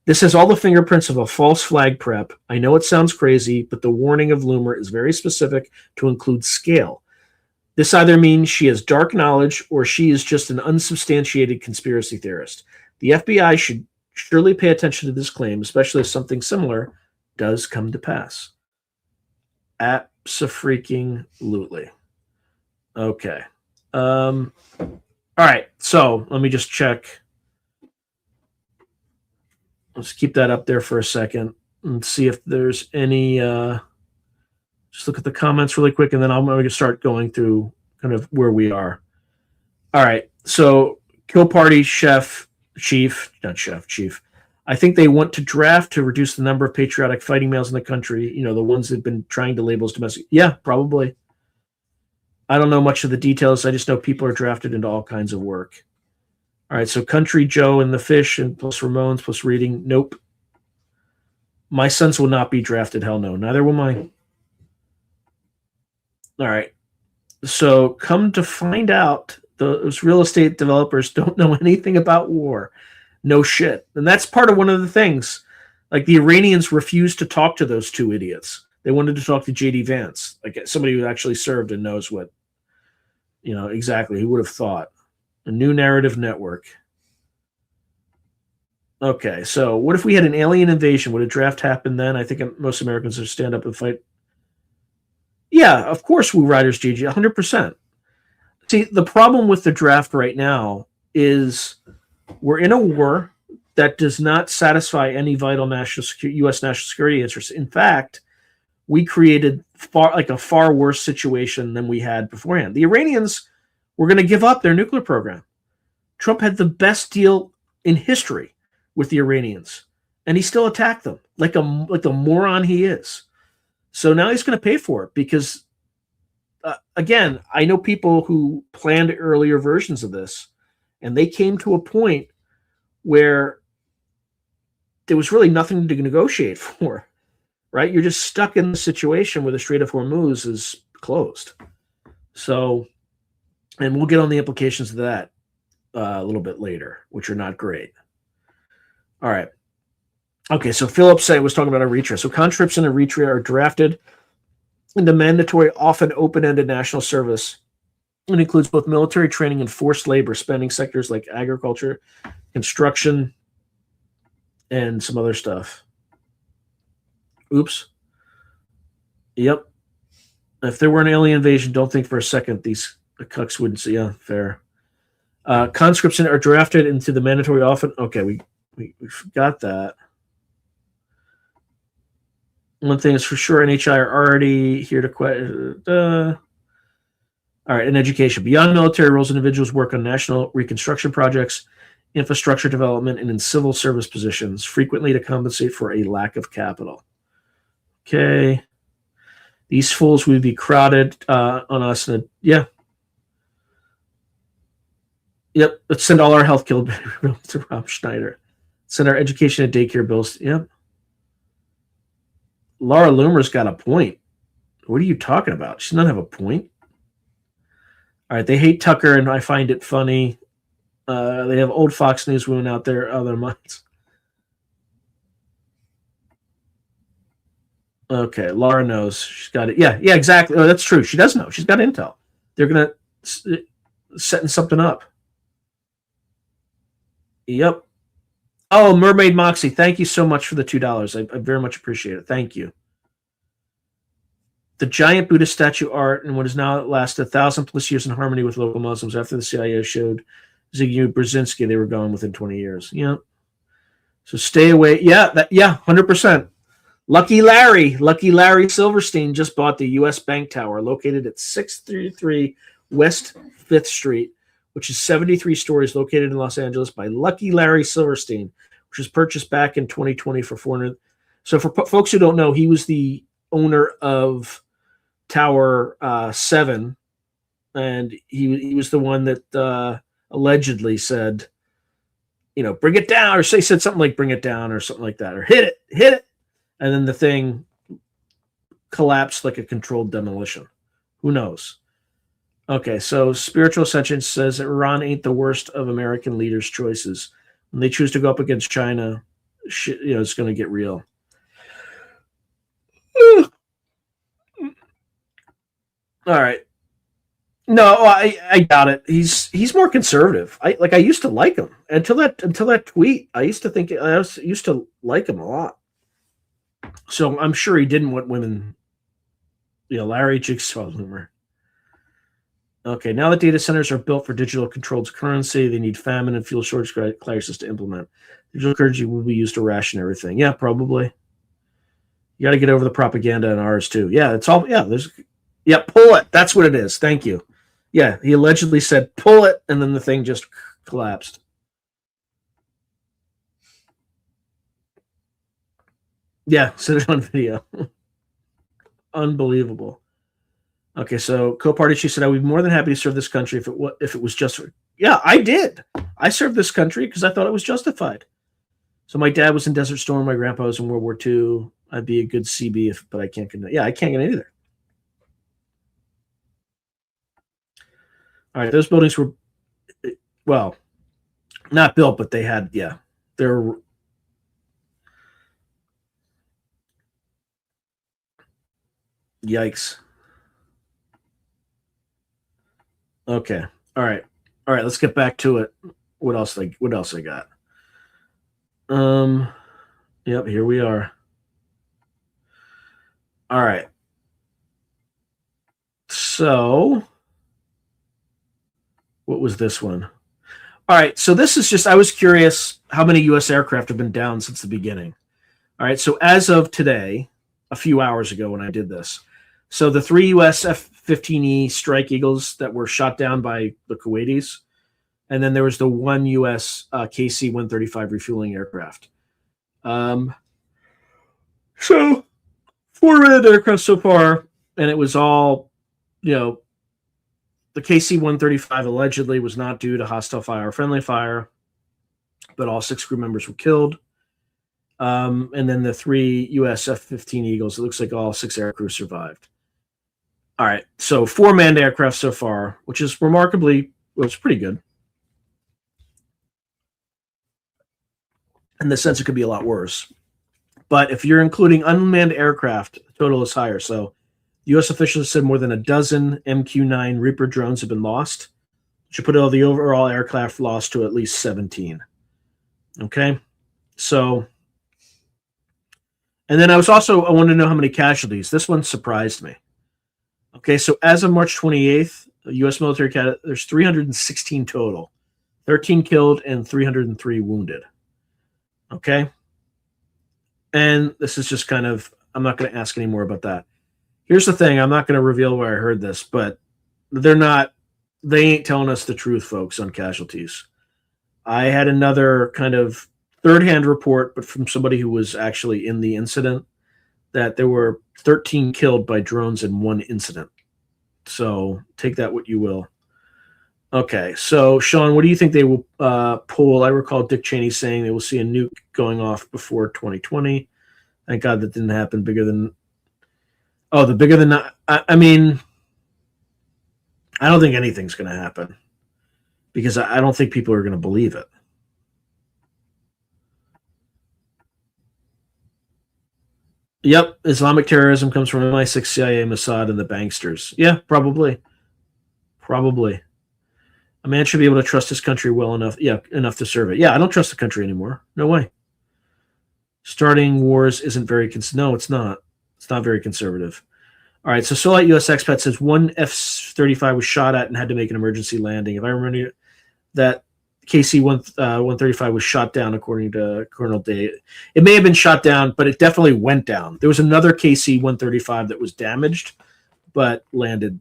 This has all the fingerprints of a false flag prep. I know it sounds crazy, but the warning of Loomer is very specific to include scale. This either means she has dark knowledge or she is just an unsubstantiated conspiracy theorist. The FBI should surely pay attention to this claim, especially if something similar does come to pass. Abso-freaking-lutely. Okay. All right. So let me just check. Let's keep that up there for a second and see if there's any. Just look at the comments really quick, and then I'm going to start going through kind of where we are. All right. So, Kill Party chief. I think they want to draft to reduce the number of patriotic fighting males in the country. You know, the ones that've been trying to label as domestic. Yeah, probably. I don't know much of the details. I just know people are drafted into all kinds of work. All right, so Country Joe and the Fish and plus Ramones plus Reading. Nope. My sons will not be drafted. Hell no. Neither will mine. All right. So come to find out, those real estate developers don't know anything about war. No shit. And that's part of one of the things. Like the Iranians refused to talk to those two idiots. They wanted to talk to J.D. Vance, like somebody who actually served and knows what, exactly. Who would have thought? A new narrative network. Okay, so what if we had an alien invasion? Would a draft happen then? I think most Americans would stand up and fight. Yeah, of course, we Riders, GG, 100%. See, the problem with the draft right now is we're in a war that does not satisfy any vital U.S. national security interests. In fact, we created a far worse situation than we had beforehand. The Iranians were going to give up their nuclear program. Trump had the best deal in history with the Iranians, and he still attacked them like the moron he is. So now he's going to pay for it because, again, I know people who planned earlier versions of this, and they came to a point where there was really nothing to negotiate for, right? You're just stuck in the situation where the Strait of Hormuz is closed. So, and we'll get on the implications of that a little bit later, which are not great. All right. Okay, so Philip was talking about Eritrea. So conscripts in Eritrea are drafted into mandatory, often open-ended national service. It includes both military training and forced labor, spanning sectors like agriculture, construction, and some other stuff. Oops. Yep. If there were an alien invasion, don't think for a second these cucks wouldn't see. Yeah, fair. Conscripts are drafted into the mandatory often. Okay, we got that. One thing is for sure, NHI are already here to question. All right, in education. Beyond military roles, individuals work on national reconstruction projects, infrastructure development, and in civil service positions, frequently to compensate for a lack of capital. Okay. These fools would be crowded on us. Yeah. Yep. Let's send all our health care bills to Rob Schneider. Send our education and daycare bills. Yep. Laura Loomer's got a point. What are you talking about? She doesn't have a point. All right. They hate Tucker, and I find it funny. They have old Fox News women out there, other minds. Okay, Laura knows. She's got it. Yeah, exactly. Oh, that's true. She does know. She's got intel. They're going to setting something up. Yep. Oh, Mermaid Moxie, thank you so much for the $2. I very much appreciate it. Thank you. The giant Buddha statue art and what has now lasted 1,000+ years in harmony with local Muslims after the CIA showed Zbigniew Brzezinski they were gone within 20 years. Yeah. So stay away. Yeah, 100%. Lucky Larry Silverstein just bought the U.S. Bank Tower located at 633 West 5th Street, which is 73 stories, located in Los Angeles by Lucky Larry Silverstein, which was purchased back in 2020 for $400. So for folks who don't know, he was the owner of Tower 7, and he was the one that allegedly said, bring it down, or said something like bring it down or something like that, or hit it. And then the thing collapsed like a controlled demolition. Who knows? Okay, so Spiritual Ascension says Iran ain't the worst of American leaders' choices. When they choose to go up against China, it's going to get real. All right. No, I doubt it. He's more conservative. I used to like him until that tweet. I used to like him a lot. So I'm sure he didn't want women. Larry Jigsaw Loomer. Okay, now that data centers are built for digital controlled currency, they need famine and fuel shortage crisis to implement. Digital currency will be used to ration everything. Yeah, probably. You got to get over the propaganda in ours too. Yeah, it's all. Yeah, pull it. That's what it is. Thank you. Yeah, he allegedly said pull it, and then the thing just collapsed. Yeah, set it on video. Unbelievable. Okay, so co-party, she said, I would be more than happy to serve this country if it was just. Yeah, I did. I served this country because I thought it was justified. So my dad was in Desert Storm. My grandpa was in World War II. I'd be a good CB, but I can't get. Yeah, I can't get it either. All right, those buildings were, well, not built, but they had. Yeah, they're. Yikes. Okay. All right. Let's get back to it. What else I got? Yep, here we are. All right. So what was this one? All right, so this is just, I was curious how many U.S. aircraft have been down since the beginning. All right, so as of today, a few hours ago when I did this, so the 3 U.S. F-15E Strike Eagles that were shot down by the Kuwaitis, and then there was the 1 U.S. KC-135 refueling aircraft. So 4 red aircraft so far, and it was all, the KC-135 allegedly was not due to hostile fire or friendly fire, but all 6 crew members were killed. And then the 3 U.S. F-15 Eagles, it looks like all 6 aircrew survived. All right, so 4 manned aircraft so far, which is remarkably, well, it's pretty good. In the sense it could be a lot worse. But if you're including unmanned aircraft, the total is higher. So U.S. officials said more than a dozen MQ-9 Reaper drones have been lost, which would put all the overall aircraft lost to at least 17. Okay? So, and then I wanted to know how many casualties. This one surprised me. Okay, so as of March 28th, U.S. military, there's 316 total, 13 killed and 303 wounded. Okay? And this is just kind of, I'm not going to ask any more about that. Here's the thing, I'm not going to reveal where I heard this, but they ain't telling us the truth, folks, on casualties. I had another kind of third-hand report, but from somebody who was actually in the incident, that there were 13 killed by drones in one incident. So take that what you will. Okay, so Sean, what do you think they will pull? I recall Dick Cheney saying they will see a nuke going off before 2020. Thank God that didn't happen. I mean, I don't think anything's going to happen because I don't think people are going to believe it. Yep, Islamic terrorism comes from MI6, CIA, Mossad, and the banksters. Yeah, probably. A man should be able to trust his country well enough, enough to serve it. Yeah, I don't trust the country anymore. No way. Starting wars isn't very no, it's not. It's not very conservative. All right, so Solite U.S. expat says 1 F-35 was shot at and had to make an emergency landing. If I remember that KC-135 was shot down, according to Colonel Day. It may have been shot down, but it definitely went down. There was another KC-135 that was damaged, but landed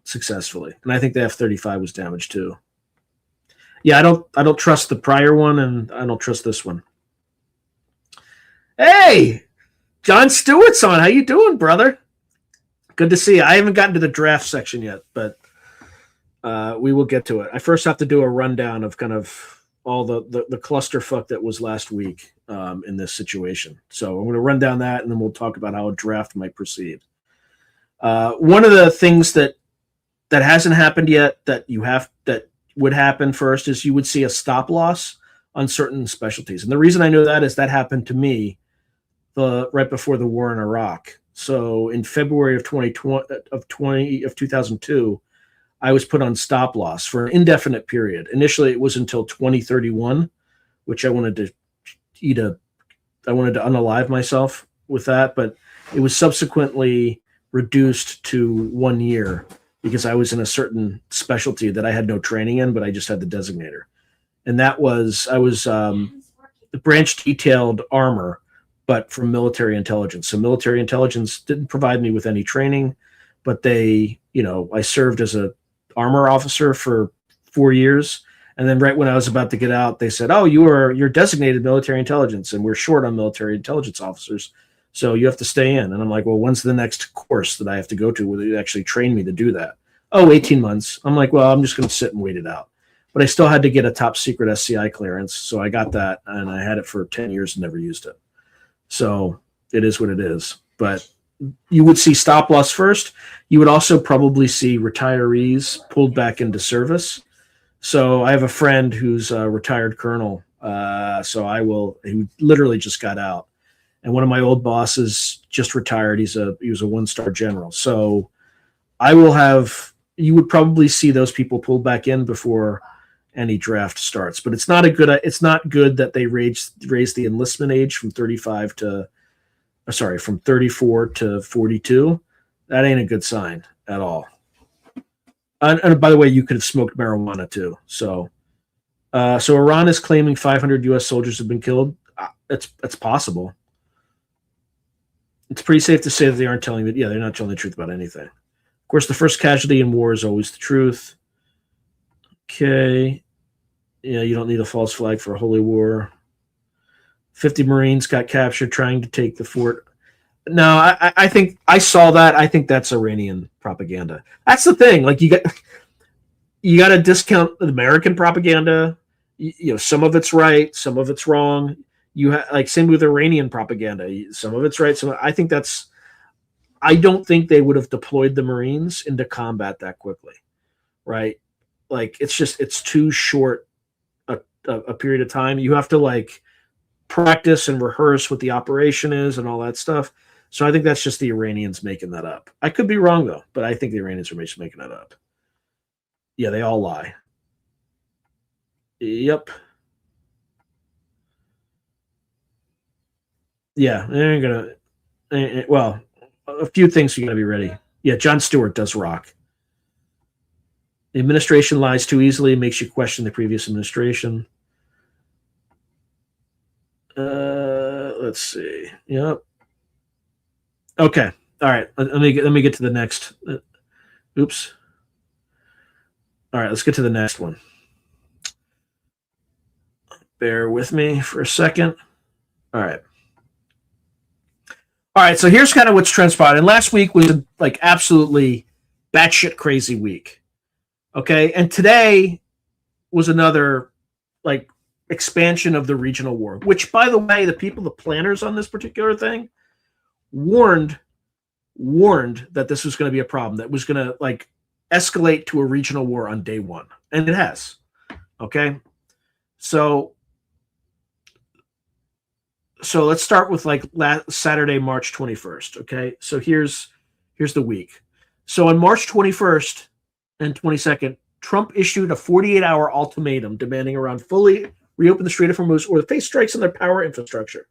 successfully. And I think the F-35 was damaged too. Yeah, I don't trust the prior one, and I don't trust this one. Hey, John Stewart's on. How you doing, brother? Good to see you. I haven't gotten to the draft section yet, but we will get to it. I first have to do a rundown of kind of all the clusterfuck that was last week in this situation. So I'm going to run down that, and then we'll talk about how a draft might proceed. One of the things that hasn't happened yet that would happen first is you would see a stop loss on certain specialties. And the reason I know that is that happened to me right before the war in Iraq. So in February of 2002, I was put on stop loss for an indefinite period. Initially, it was until 2031, which I wanted to unalive myself with that, but it was subsequently reduced to 1 year because I was in a certain specialty that I had no training in, but I just had the designator. And I was branch detailed armor, but from military intelligence. So military intelligence didn't provide me with any training, but I served as a armor officer for 4 years. And then right when I was about to get out, they said, "Oh, you're designated military intelligence, and we're short on military intelligence officers, so you have to stay in." And I'm like, "Well, when's the next course that I have to go to where they actually train me to do that?" "Oh, 18 months. I'm like, "Well, I'm just going to sit and wait it out." But I still had to get a top secret SCI clearance, so I got that, and I had it for 10 years and never used it. So it is what it is. But you would see stop loss first. You would also probably see retirees pulled back into service. So I have a friend who's a retired colonel. He literally just got out. And one of my old bosses just retired. He was a 1-star general. So you would probably see those people pulled back in before any draft starts. But it's not good that they raised the enlistment age from 34 to 42. That ain't a good sign at all. And by the way, you could have smoked marijuana too. So Iran is claiming 500 U.S. soldiers have been killed. It's possible. It's pretty safe to say that they aren't telling they're not telling the truth about anything. Of course, the first casualty in war is always the truth. Okay. Yeah, you don't need a false flag for a holy war. 50 Marines got captured trying to take the fort. No, I think I saw that. I think that's Iranian propaganda. That's the thing. Like you got to discount the American propaganda. Some of it's right, some of it's wrong. Same with Iranian propaganda. Some of it's right. I don't think they would have deployed the Marines into combat that quickly, right? Like it's too short a period of time. You have to practice and rehearse what the operation is and all that stuff. So I think that's just the Iranians making that up. I could be wrong though, but I think the Iranians are just making that up. Yeah, they all lie. Yep. Yeah, they're gonna. Well, a few things you gotta be ready. Yeah, Jon Stewart does rock. The administration lies too easily, makes you question the previous administration. Let's see. Yep. Okay. All right. Let me get to the next. Oops. All right. Let's get to the next one. Bear with me for a second. All right. All right. So here's kind of what's transpired. And last week was absolutely batshit crazy week. Okay. And today was another expansion of the regional war, which, by the way, the planners on this particular thing warned that this was going to be a problem, that was going to escalate to a regional war on day one. And it has. Okay. So let's start with Saturday, March 21st. Okay. So here's the week. So on March 21st and 22nd, Trump issued a 48-hour ultimatum demanding Iran fully reopen the Strait of Hormuz or face strikes on their power infrastructure.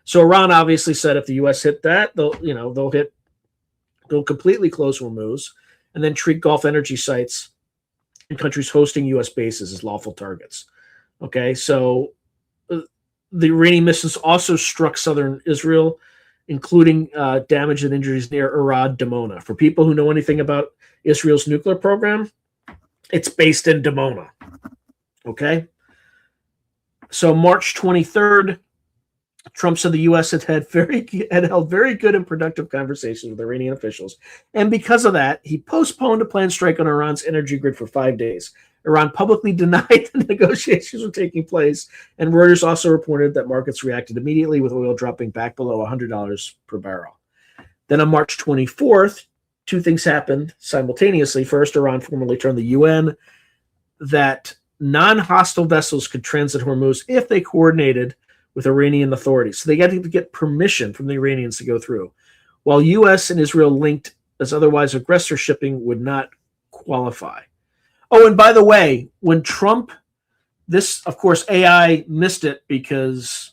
So Iran obviously said if the U.S. hit that, they'll completely close Hormuz and then treat Gulf energy sites and countries hosting U.S. bases as lawful targets. Okay, so the Iranian missiles also struck southern Israel, including damage and injuries near Arad, Dimona. For people who know anything about Israel's nuclear program, it's based in Dimona. Okay. So March 23rd, Trump said the U.S. had held very good and productive conversations with Iranian officials. And because of that, he postponed a planned strike on Iran's energy grid for 5 days. Iran publicly denied the negotiations were taking place, and Reuters also reported that markets reacted immediately with oil dropping back below $100 per barrel. Then on March 24th, two things happened simultaneously. First, Iran formally told the UN that non-hostile vessels could transit Hormuz if they coordinated with Iranian authorities. So they got to get permission from the Iranians to go through. While U.S. and Israel linked as otherwise aggressor shipping would not qualify. Oh, and by the way, when Trump, this, of course, AI missed it because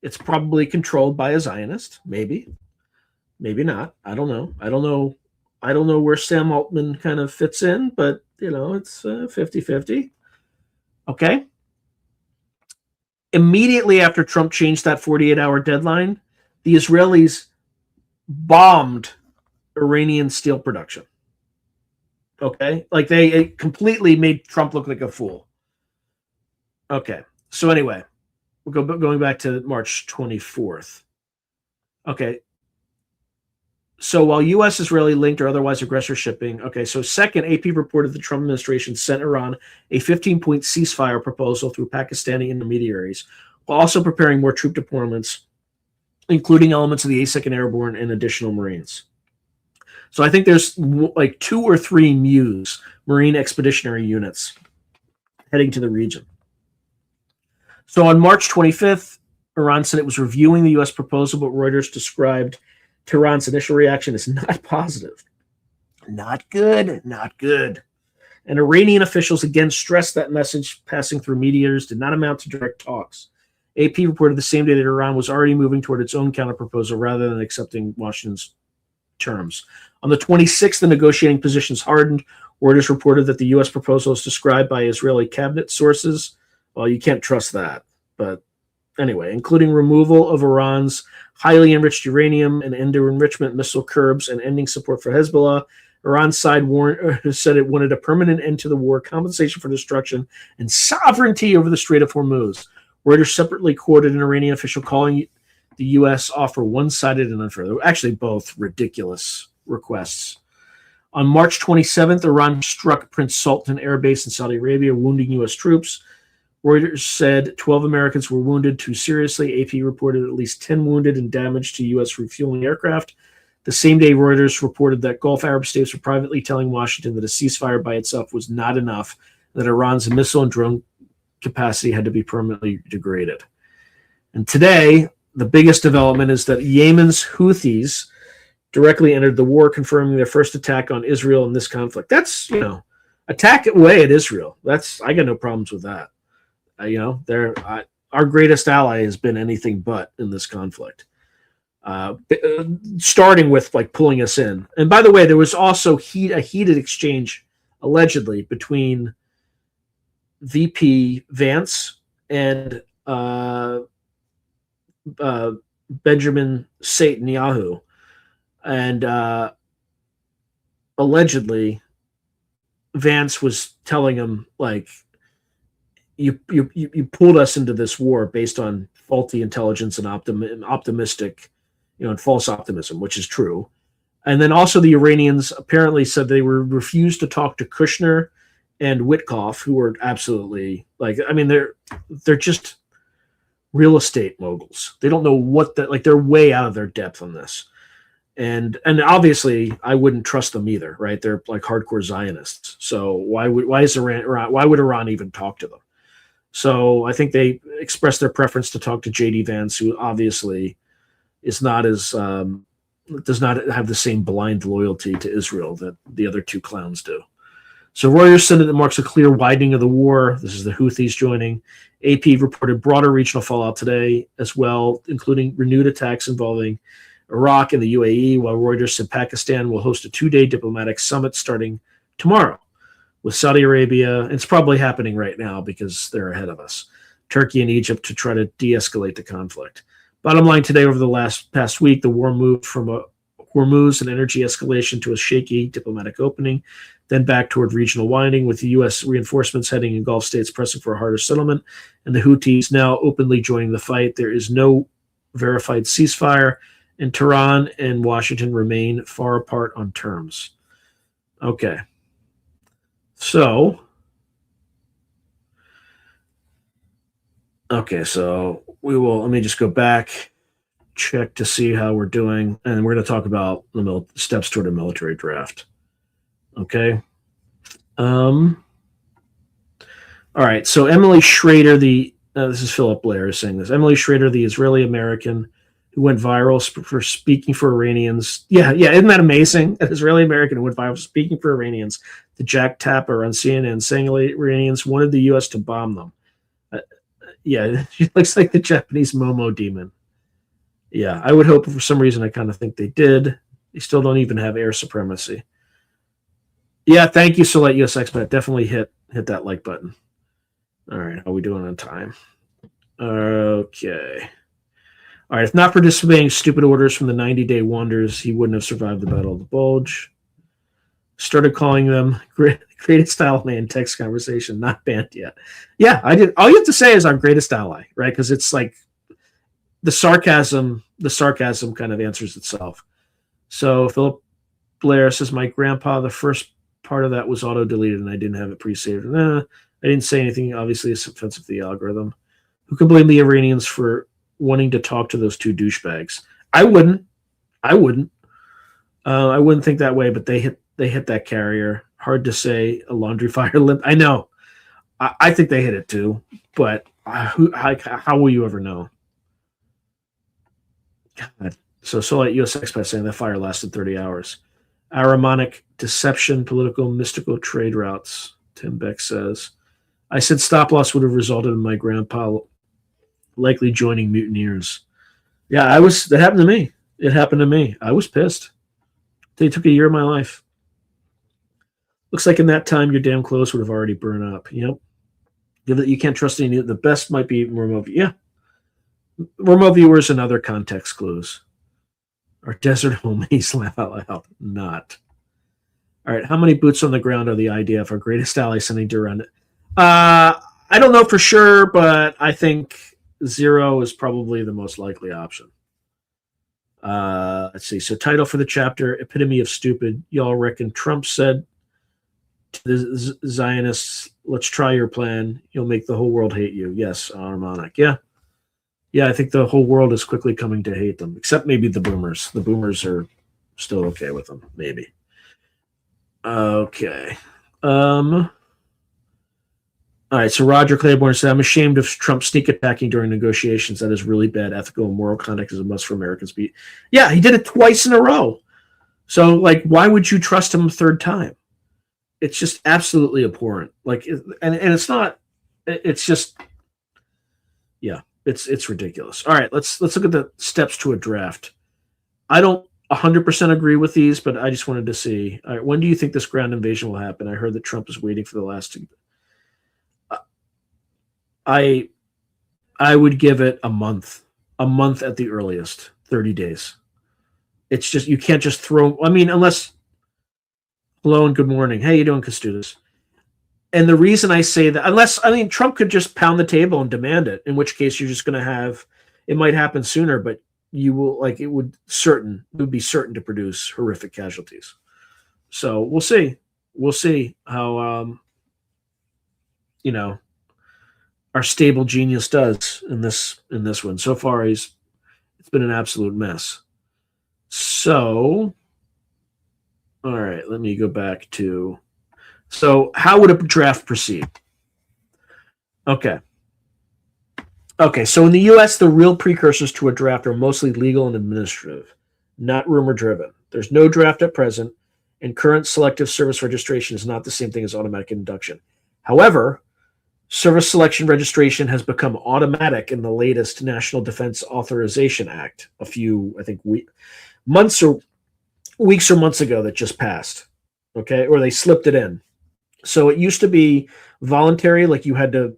it's probably controlled by a Zionist. Maybe not. I don't know. I don't know where Sam Altman kind of fits in, but, it's 50-50. Okay. Immediately after Trump changed that 48-hour deadline, the Israelis bombed Iranian steel production. Okay? Like it completely made Trump look like a fool. Okay. So anyway, going back to March 24th. Okay. So while U.S.-Israeli linked or otherwise aggressor shipping, okay, so second, AP reported the Trump administration sent Iran a 15-point ceasefire proposal through Pakistani intermediaries, while also preparing more troop deployments, including elements of the 82nd Airborne and additional Marines. So I think there's like 2 or 3 MUs, Marine Expeditionary Units, heading to the region. So on March 25th, Iran said it was reviewing the U.S. proposal, but Reuters described Tehran's initial reaction as not positive. Not good, not good. And Iranian officials again stressed that message passing through mediators did not amount to direct talks. AP reported the same day that Iran was already moving toward its own counterproposal rather than accepting Washington's terms. On the 26th, the negotiating positions hardened. Reuters reported that the U.S. proposal is described by Israeli cabinet sources. Well, you can't trust that, but anyway, including removal of Iran's highly enriched uranium and end-to-enrichment missile curbs and ending support for Hezbollah. Iran's side said it wanted a permanent end to the war, compensation for destruction, and sovereignty over the Strait of Hormuz. Reuters separately quoted an Iranian official calling the U.S. offer one-sided and unfair. They were actually both ridiculous requests. On March 27th, Iran struck Prince Sultan Air Base in Saudi Arabia, wounding U.S. troops. Reuters said 12 Americans were wounded, 2 seriously. AP reported at least 10 wounded and damage to U.S. refueling aircraft. The same day, Reuters reported that Gulf Arab states were privately telling Washington that a ceasefire by itself was not enough, that Iran's missile and drone capacity had to be permanently degraded. And today, the biggest development is that Yemen's Houthis directly entered the war, confirming their first attack on Israel in this conflict. That's, attack away at Israel. I got no problems with that. Our greatest ally has been anything but in this conflict. Starting with pulling us in. And by the way, there was also a heated exchange allegedly between VP Vance and Benjamin Netanyahu, and allegedly Vance was telling him you pulled us into this war based on faulty intelligence and optimistic, and false optimism, which is true. And then also the Iranians apparently said they refused to talk to Kushner and Witkoff, who were absolutely they're just real estate moguls. They don't know what they're way out of their depth on this. And obviously I wouldn't trust them either, right? They're hardcore Zionists. So why would Iran even talk to them? So I think they expressed their preference to talk to J.D. Vance, who obviously is not as does not have the same blind loyalty to Israel that the other two clowns do. So Reuters said that it marks a clear widening of the war. This is the Houthis joining. AP reported broader regional fallout today as well, including renewed attacks involving Iraq and the UAE, while Reuters said Pakistan will host a 2-day diplomatic summit starting tomorrow with Saudi Arabia. It's probably happening right now because they're ahead of us. Turkey and Egypt to try to de-escalate the conflict. Bottom line today, over the past week, the war moved from a Hormuz and energy escalation to a shaky diplomatic opening, then back toward regional winding, with the U.S. reinforcements heading in Gulf states pressing for a harder settlement, and the Houthis now openly joining the fight. There is no verified ceasefire, and Tehran and Washington remain far apart on terms. Okay. So let me just go back, check to see how we're doing, and we're going to talk about the steps toward a military draft. Okay. All right. So Emily Schrader, this is Philip Blair saying this. Emily Schrader, the Israeli American who went viral for speaking for Iranians. Yeah, isn't that amazing? An Israeli American who went viral for speaking for Iranians. The Jack Tapper on CNN saying Iranians wanted the U.S. to bomb them. Yeah, she looks like the Japanese Momo demon. Yeah, I would hope for some reason I kind of think they did. They still don't even have air supremacy. Yeah, thank you, Solette US Expat. Definitely hit that like button. All right, how are we doing on time? Okay. All right, if not for disobeying stupid orders from the 90-day wonders, he wouldn't have survived the Battle of the Bulge. Started calling them greatest ally in text conversation, not banned yet. Yeah, I did. All you have to say is our greatest ally, right? Because it's like the sarcasm kind of answers itself. So Philip Blair says, my grandpa, the first part of that was auto-deleted and I didn't have it pre-saved. I didn't say anything, obviously, it's offensive to the algorithm. Who can blame the Iranians for wanting to talk to those two douchebags? I wouldn't think that way, but they hit that carrier. Hard to say. A laundry fire limp. I know. I think they hit it too, but how will you ever know? God. So Solite US Expat saying that fire lasted 30 hours. Aramonic deception, political, mystical trade routes. Tim Beck says, I said stop loss would have resulted in my grandpa likely joining mutineers. Yeah, that happened to me. It happened to me. I was pissed. They took a year of my life. Looks like in that time your damn clothes would have already burned up. Yep. You can't trust any. The best might be remote. Yeah. Remote viewers and other context clues. Our desert homies laugh out loud. Not. All right. How many boots on the ground are the IDF, our greatest ally, sending to run it? I don't know for sure, but I think 0 is probably the most likely option. Let's see. So title for the chapter, Epitome of Stupid. Y'all reckon Trump said to the Zionists, let's try your plan. You'll make the whole world hate you. Yes, harmonic. Yeah. Yeah, I think the whole world is quickly coming to hate them, except maybe the boomers. The boomers are still okay with them, maybe. Okay. All right, so Roger Claiborne said, I'm ashamed of Trump sneak attacking during negotiations. That is really bad. Ethical and moral conduct is a must for Americans. Yeah, he did it twice in a row. So, like, why would you trust him a third time? It's just absolutely abhorrent. Like, and it's not, it's just, yeah, it's ridiculous. All right, let's look at the steps to a draft. I don't 100% agree with these, but I just wanted to see. All right, when do you think this ground invasion will happen? I heard that Trump is waiting for the last two. I would give it a month at the earliest, 30 days. It's just, you can't just throw, I mean, unless, hello and good morning. How you doing, Kostas? And the reason I say that, Trump could just pound the table and demand it, in which case you're just going to have, it might happen sooner, but you will, like, it would be certain to produce horrific casualties. So we'll see. We'll see how, our stable genius does in this one. So far, it's been an absolute mess. So, all right, let me go back to. So, how would a draft proceed? Okay. So in the U.S., the real precursors to a draft are mostly legal and administrative, not rumor-driven. There's no draft at present, and current selective service registration is not the same thing as automatic induction. However, service selection registration has become automatic in the latest National Defense Authorization Act a few, I think, weeks or months ago that just passed, okay? Or they slipped it in. So it used to be voluntary, like you had to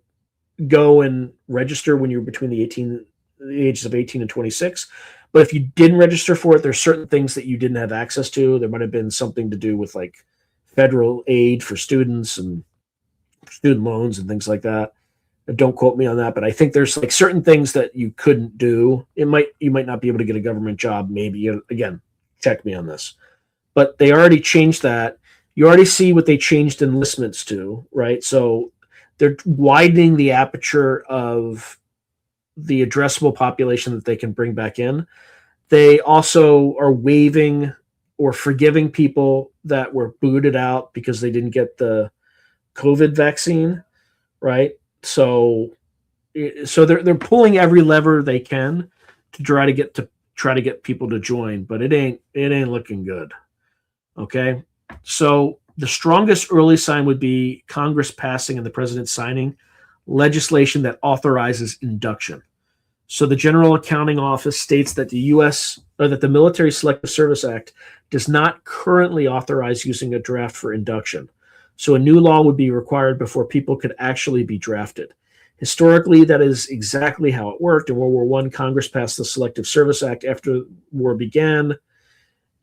go and register when you were between the ages of 18 and 26. But if you didn't register for it, there's certain things that you didn't have access to. There might have been something to do with like federal aid for students and student loans and things like that. Don't quote me on that, but I think there's like certain things that you couldn't do. You might not be able to get a government job. Maybe, again, check me on this, but they already changed that. You already see what they changed enlistments to, right? So they're widening the aperture of the addressable population that they can bring back in. They also are waiving or forgiving people that were booted out because they didn't get the COVID vaccine, right? So they're pulling every lever they can to try try to get people to join, but it ain't looking good. Okay, so the strongest early sign would be Congress passing and the president signing legislation that authorizes induction. So the General Accounting Office states that the Military Selective Service Act does not currently authorize using a draft for induction. So a new law would be required before people could actually be drafted. Historically, that is exactly how it worked. In World War I, Congress passed the Selective Service Act after war began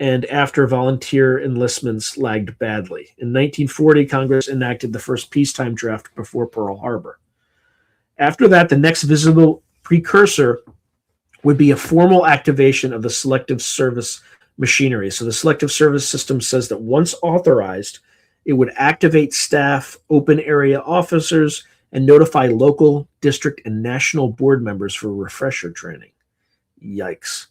and after volunteer enlistments lagged badly. In 1940, Congress enacted the first peacetime draft before Pearl Harbor. After that, the next visible precursor would be a formal activation of the Selective Service machinery. So the Selective Service system says that once authorized, it would activate staff, open area officers, and notify local, district, and national board members for refresher training. Yikes.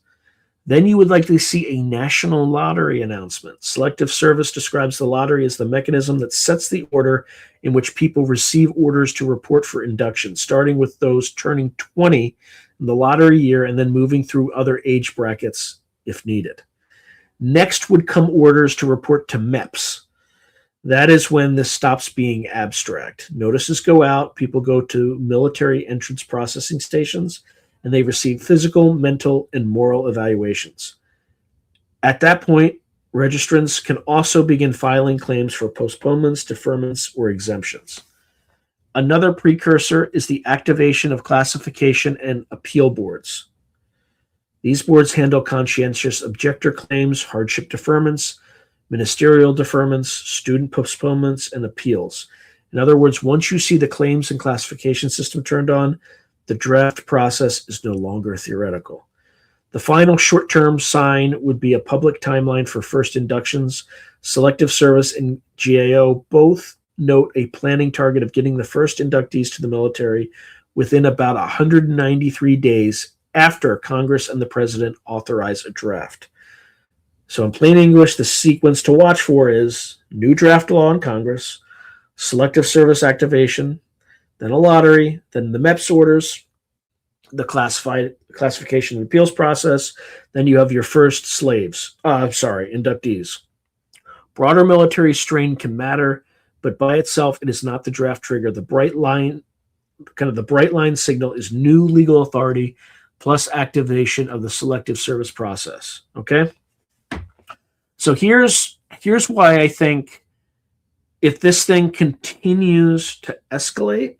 Then you would likely see a national lottery announcement. Selective Service describes the lottery as the mechanism that sets the order in which people receive orders to report for induction, starting with those turning 20 in the lottery year and then moving through other age brackets if needed. Next would come orders to report to MEPS. That is when this stops being abstract. Notices go out, people go to military entrance processing stations, and they receive physical, mental, and moral evaluations. At that point, registrants can also begin filing claims for postponements, deferments, or exemptions. Another precursor is the activation of classification and appeal boards. These boards handle conscientious objector claims, hardship deferments, ministerial deferments, student postponements, and appeals. In other words, once you see the claims and classification system turned on, the draft process is no longer theoretical. The final short-term sign would be a public timeline for first inductions. Selective Service and GAO both note a planning target of getting the first inductees to the military within about 193 days after Congress and the president authorize a draft. So in plain English, the sequence to watch for is new draft law in Congress, Selective Service activation, then a lottery, then the MEPS orders, the classification and appeals process, then you have your first inductees. Broader military strain can matter, but by itself, it is not the draft trigger. The bright line signal is new legal authority plus activation of the Selective Service process. Okay? So here's why I think if this thing continues to escalate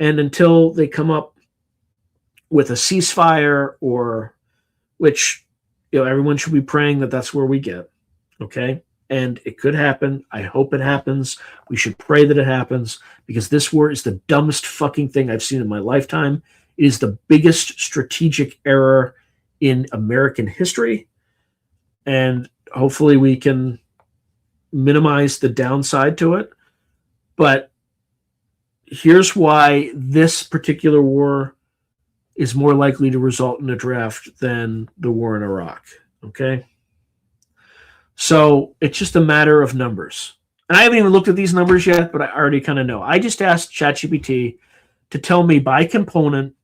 and until they come up with a ceasefire, or which everyone should be praying that that's where we get, okay? And it could happen. I hope it happens. We should pray that it happens, because this war is the dumbest fucking thing I've seen in my lifetime. It is the biggest strategic error in American history, and hopefully we can minimize the downside to it. But here's why this particular war is more likely to result in a draft than the war in Iraq, okay? So it's just a matter of numbers. And I haven't even looked at these numbers yet, but I already kind of know. I just asked ChatGPT to tell me by component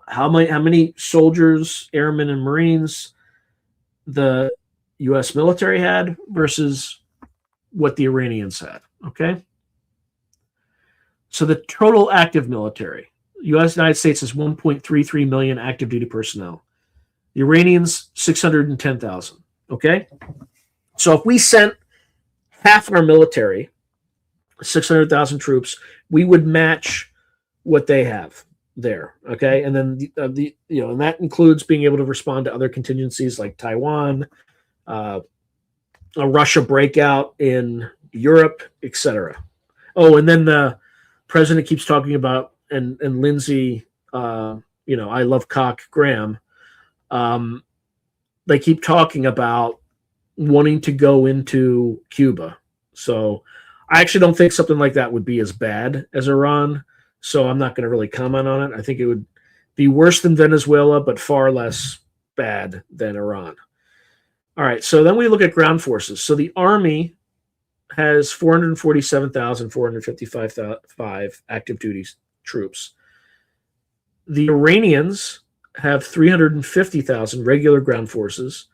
how many soldiers, airmen, and Marines the U.S. military had versus what the Iranians had, okay? So the total active military, United States has 1.33 million active duty personnel. The Iranians, 610,000, okay? So if we sent half our military, 600,000 troops, we would match what they have there, okay? And then and that includes being able to respond to other contingencies like Taiwan, a Russia breakout in Europe, etc. Oh, and then the president keeps talking about, and Lindsey, I love cock Graham. They keep talking about wanting to go into Cuba. So I actually don't think something like that would be as bad as Iran. So I'm not going to really comment on it. I think it would be worse than Venezuela, but far less bad than Iran. All right, so then we look at ground forces. So the Army has 447,455 active duty troops. The Iranians have 350,000 regular ground forces.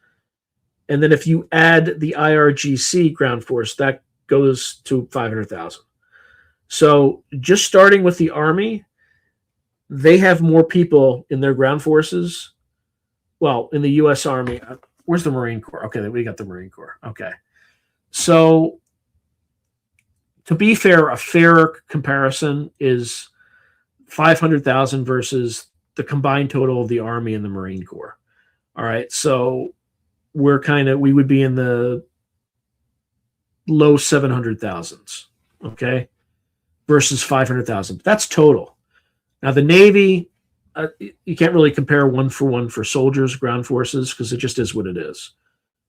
And then if you add the IRGC ground force, that goes to 500,000. So just starting with the Army, they have more people in their ground forces. Well, in the U.S. Army, where's the Marine Corps? Okay, we got the Marine Corps. Okay. So to be fair, a fair comparison is 500,000 versus the combined total of the Army and the Marine Corps. All right. So we would be in the low 700,000s. Okay. Versus 500,000. That's total. Now the Navy, you can't really compare one for soldiers, ground forces, because it just is what it is.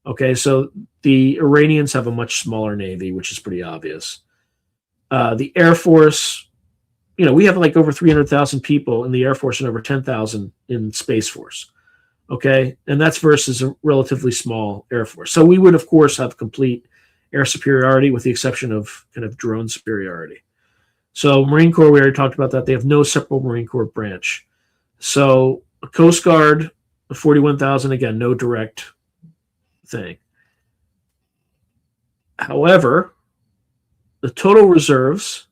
Okay. So the Iranians have a much smaller Navy, which is pretty obvious. The Air Force, we have like over 300,000 people in the Air Force and over 10,000 in Space Force. Okay. And that's versus a relatively small Air Force. So we would, of course, have complete air superiority with the exception of kind of drone superiority. So Marine Corps, we already talked about that. They have no separate Marine Corps branch. So Coast Guard, 41,000, again, no direct thing. However, the total reserves,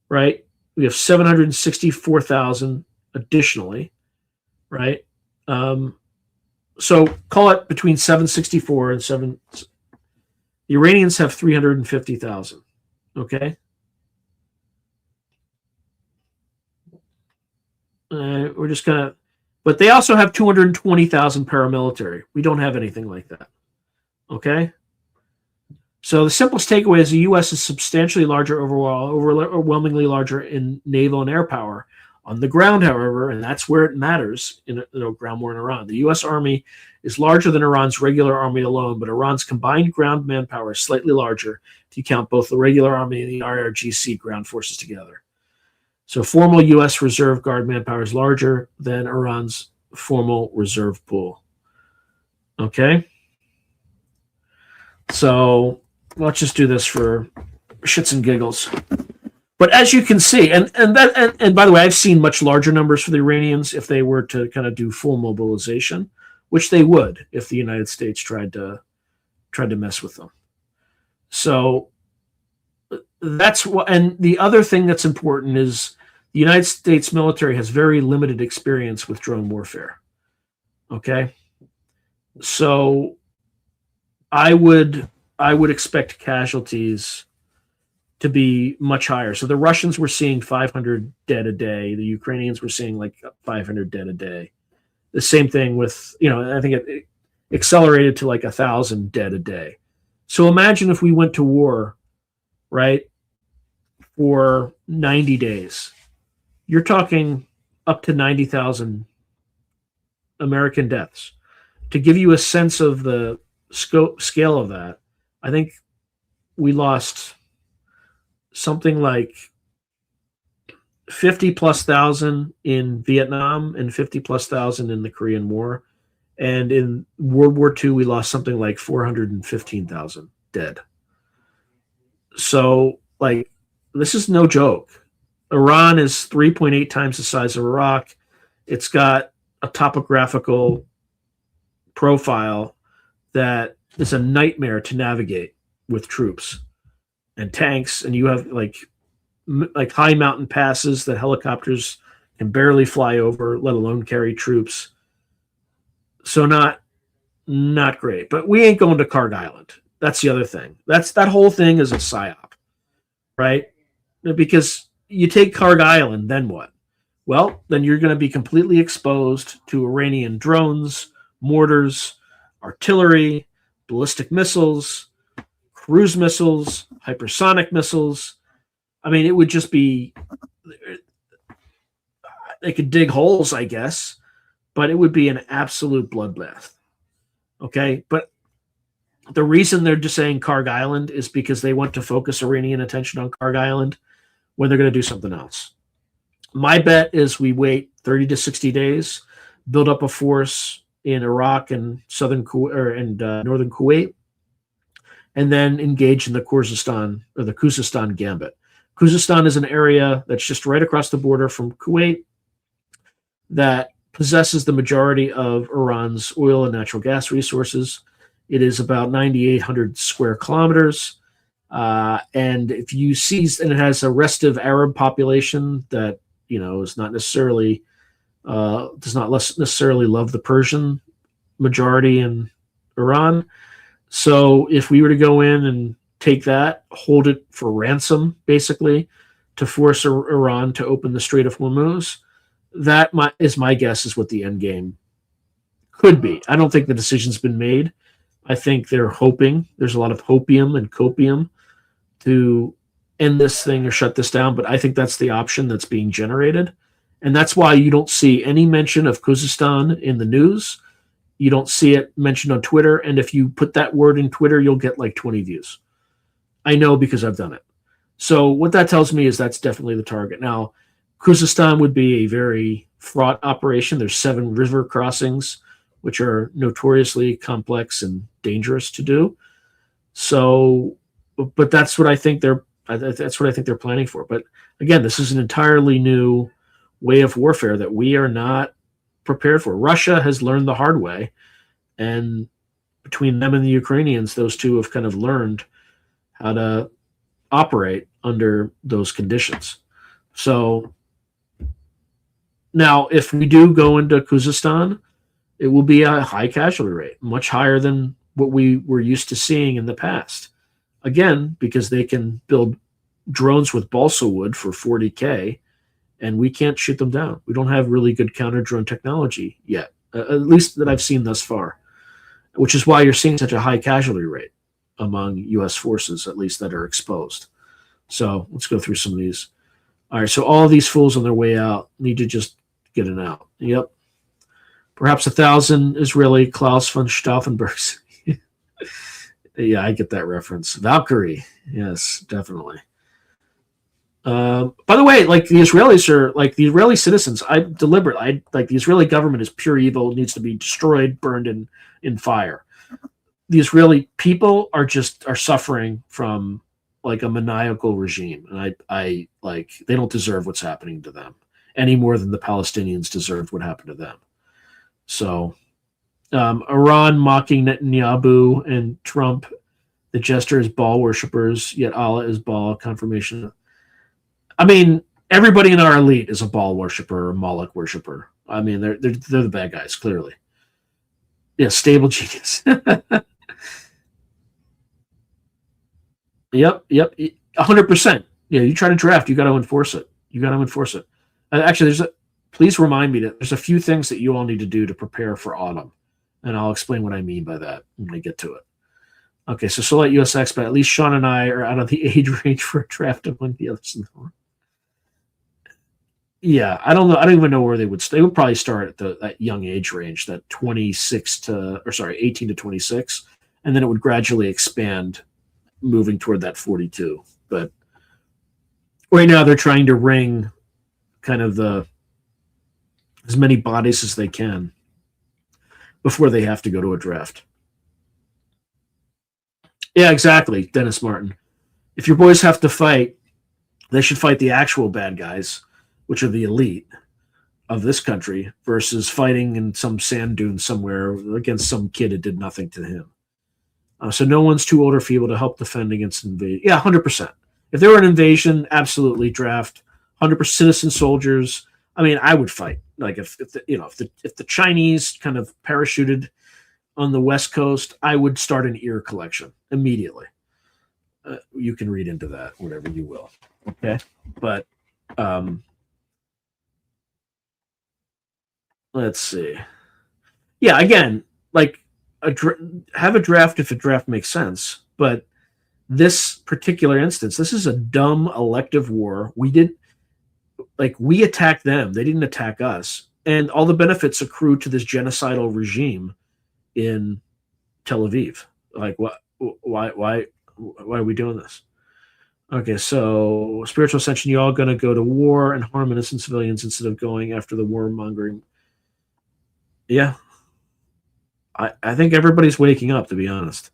right? We have 764,000 additionally, right? So call it between 764 and 7. The Iranians have 350,000, okay? We're just going to, but they also have 220,000 paramilitary. We don't have anything like that, okay? So the simplest takeaway is the U.S. is substantially larger overall, overwhelmingly larger in naval and air power. On the ground, however, and that's where it matters in ground war in Iran, the U.S. Army is larger than Iran's regular army alone, but Iran's combined ground manpower is slightly larger if you count both the regular army and the IRGC ground forces together. So formal U.S. Reserve Guard manpower is larger than Iran's formal reserve pool. Okay? So let's just do this for shits and giggles. But as you can see, and by the way, I've seen much larger numbers for the Iranians if they were to kind of do full mobilization, which they would if the United States tried to mess with them. So that's what. And the other thing that's important is the United States military has very limited experience with drone warfare. Okay, so I would expect casualties to be much higher. So the Russians were seeing 500 dead a day. The Ukrainians were seeing like 500 dead a day. The same thing with, I think it accelerated to like 1,000 dead a day. So imagine if we went to war, right, for 90 days. You're talking up to 90,000 American deaths. To give you a sense of the scale of that, I think we lost something like 50,000+ in Vietnam and 50,000+ in the Korean War. And in World War II, we lost something like 415,000 dead. So, like, this is no joke. Iran is 3.8 times the size of Iraq. It's got a topographical profile that is a nightmare to navigate with troops and tanks, and you have like high mountain passes that helicopters can barely fly over, let alone carry troops. So not great. But we ain't going to Karg Island. That's the other thing. That whole thing is a psyop, right? Because you take Karg Island, then what? Well, then you're going to be completely exposed to Iranian drones, mortars, artillery, ballistic missiles, cruise missiles, hypersonic missiles. I mean, it would just be, they could dig holes, I guess, but it would be an absolute bloodbath. Okay. But the reason they're just saying Karg Island is because they want to focus Iranian attention on Karg Island when they're going to do something else. My bet is we wait 30 to 60 days, build up a force in Iraq and northern Kuwait, and then engage in the Khuzestan gambit. Khuzestan is an area that's just right across the border from Kuwait that possesses the majority of Iran's oil and natural gas resources. It is about 9,800 square kilometers. And if you seize, and it has a restive Arab population that, is not necessarily, does not necessarily love the Persian majority in Iran. So if we were to go in and take that, hold it for ransom, basically, to force Iran to open the Strait of Hormuz, that is my guess is what the end game could be. I don't think the decision's been made. I think they're hoping. There's a lot of hopium and copium to end this thing or shut this down, but I think that's the option that's being generated. And that's why you don't see any mention of Khuzestan in the news. You don't see it mentioned on Twitter. And if you put that word in Twitter, you'll get like 20 views. I know because I've done it. So what that tells me is that's definitely the target. Now, Khuzestan would be a very fraught operation. There's 7 river crossings, which are notoriously complex and dangerous to do. So, but that's what I think they're planning for. But again, this is an entirely new way of warfare that we are not prepared for. Russia has learned the hard way, and between them and the Ukrainians, those two have kind of learned how to operate under those conditions. So now, if we do go into Khuzestan, it will be a high casualty rate, much higher than what we were used to seeing in the past. Again, because they can build drones with balsa wood for 40K, and we can't shoot them down. We don't have really good counter-drone technology yet, at least that I've seen thus far, which is why you're seeing such a high casualty rate among U.S. forces, at least that are exposed. So let's go through some of these. All right, so all these fools on their way out need to just get it out. Yep. Perhaps 1,000 Israeli Klaus von Stauffenbergs. Yeah, I get that reference. Valkyrie. Yes, definitely. By the way, like the Israelis are like the Israeli citizens. The Israeli government is pure evil. It needs to be destroyed, burned in fire. The Israeli people are suffering from like a maniacal regime, and I like they don't deserve what's happening to them any more than the Palestinians deserved what happened to them. So, Iran mocking Netanyahu and Trump. The gesture is Baal worshippers, yet Allah is Baal. Confirmation. I mean, everybody in our elite is a Baal worshiper or Moloch worshiper. I mean, they're the bad guys, clearly. Yeah, stable genius. Yep, 100%. Yeah, you try to draft, you got to enforce it. Actually, please remind me that there's a few things that you all need to do to prepare for autumn, and I'll explain what I mean by that when I get to it. Okay, so select U.S. expat. At least Sean and I are out of the age range for a draft among the others in the room. Yeah, I don't know. I don't even know where they would. They would probably start at that young age range, that 18 to 26, and then it would gradually expand, moving toward that 42. But right now, they're trying to wring kind of as many bodies as they can before they have to go to a draft. Yeah, exactly, Dennis Martin. If your boys have to fight, they should fight the actual bad guys, which are the elite of this country, versus fighting in some sand dune somewhere against some kid that did nothing to him. So no one's too old or feeble to help defend against an invasion. Yeah, 100%. If there were an invasion, absolutely draft 100% citizen soldiers. I mean, I would fight. Like if the Chinese kind of parachuted on the West Coast, I would start an ear collection immediately. You can read into that, whatever you will. Okay, but let's see. Yeah, again, like have a draft if a draft makes sense, but this particular instance, this is a dumb elective war. We attacked them. They didn't attack us. And all the benefits accrue to this genocidal regime in Tel Aviv. Like, why are we doing this? Okay, so spiritual ascension, you all going to go to war and harm innocent civilians instead of going after the warmongering. Yeah. I think everybody's waking up, to be honest.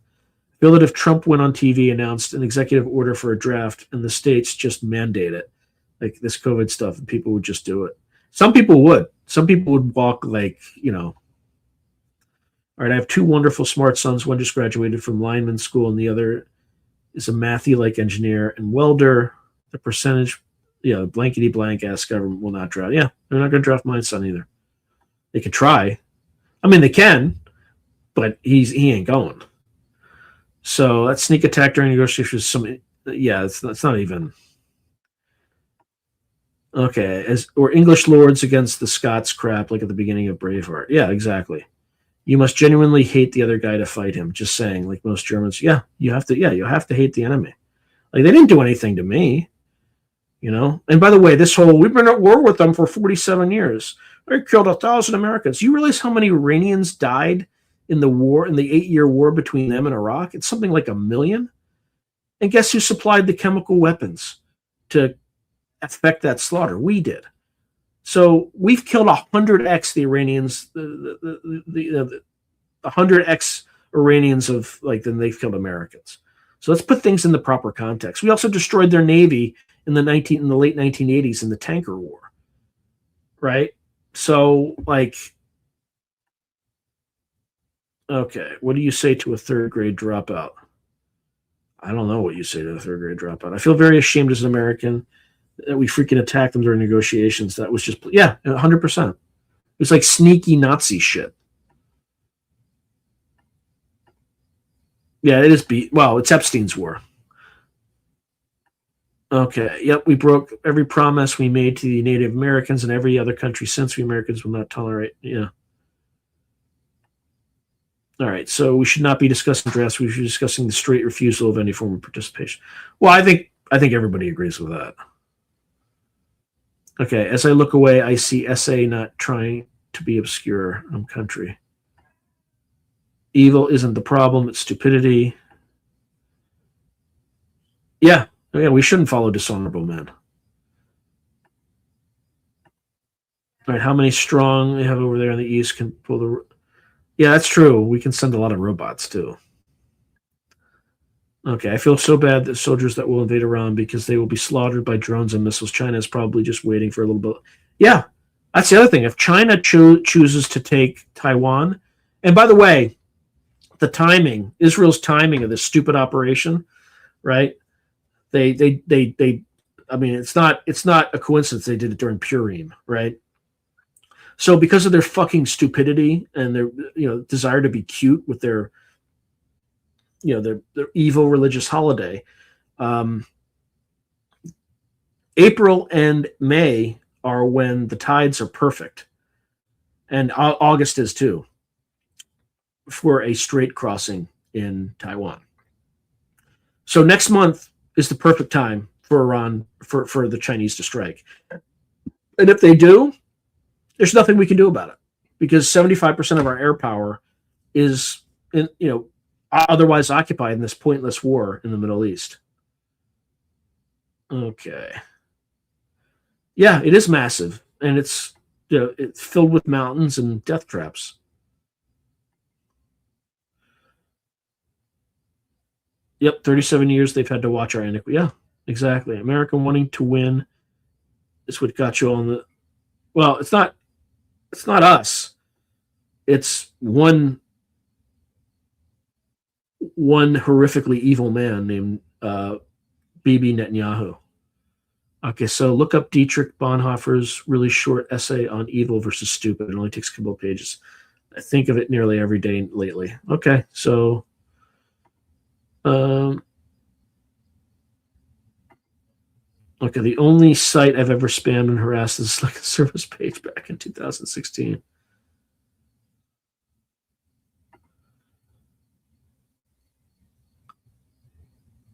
I feel that if Trump went on TV, announced an executive order for a draft, and the states just mandate it, like this COVID stuff, and people would just do it. Some people would. Some people would walk like, all right, I have two wonderful, smart sons. One just graduated from lineman school, and the other is a mathy-like engineer and welder. The percentage, blankety blank ass government will not draft. Yeah, they're not going to draft my son either. They could try. I mean, they can, but he ain't going. So that sneak attack during negotiations, it's not even. Okay, or English lords against the Scots crap, like at the beginning of Braveheart. Yeah, exactly. You must genuinely hate the other guy to fight him. Just saying, like most Germans. Yeah, you have to hate the enemy. Like, they didn't do anything to me, And by the way, we've been at war with them for 47 years. They killed 1,000 Americans. You realize how many Iranians died in the war, in the 8-year war between them and Iraq? It's something like 1 million. And guess who supplied the chemical weapons to affect that slaughter? We did. So we've killed 100x the Iranians, the 100x Iranians than they've killed Americans. So let's put things in the proper context. We also destroyed their navy in the late 1980s in the tanker war, right? So okay, what do you say to a third grade dropout? I don't know what you say to a third grade dropout. I feel very ashamed as an American that we freaking attacked them during negotiations. That was just, 100%. It was like sneaky Nazi shit. Yeah, it is. It's Epstein's war. Okay. Yep. We broke every promise we made to the Native Americans and every other country since. We Americans will not tolerate. Yeah. All right. So we should not be discussing drafts. We should be discussing the straight refusal of any form of participation. Well, I think everybody agrees with that. Okay. As I look away, I see SA not trying to be obscure. Country. Evil isn't the problem, it's stupidity. Yeah, we shouldn't follow dishonorable men. All right, how many strong they have over there in the east can pull the... Yeah, that's true. We can send a lot of robots, too. Okay, I feel so bad that soldiers that will invade Iran because they will be slaughtered by drones and missiles. China is probably just waiting for a little bit. Yeah, that's the other thing. If China chooses to take Taiwan... And by the way, the timing, Israel's timing of this stupid operation, right? I mean, it's not a coincidence they did it during Purim, right? So because of their fucking stupidity and their, desire to be cute with their, their evil religious holiday, April and May are when the tides are perfect. And August is too, for a strait crossing in Taiwan. So next month is the perfect time for Iran, for the Chinese to strike. And if they do, there's nothing we can do about it because 75% of our air power is otherwise occupied in this pointless war in the Middle East. Okay. Yeah, it is massive, and it's it's filled with mountains and death traps. Yep, 37 years they've had to watch our iniquity. Yeah, exactly. America wanting to win is what got you on the... Well, it's not us. It's one horrifically evil man named Bibi Netanyahu. Okay, so look up Dietrich Bonhoeffer's really short essay on evil versus stupid. It only takes a couple of pages. I think of it nearly every day lately. Okay, so okay, the only site I've ever spammed and harassed is like a service page back in 2016.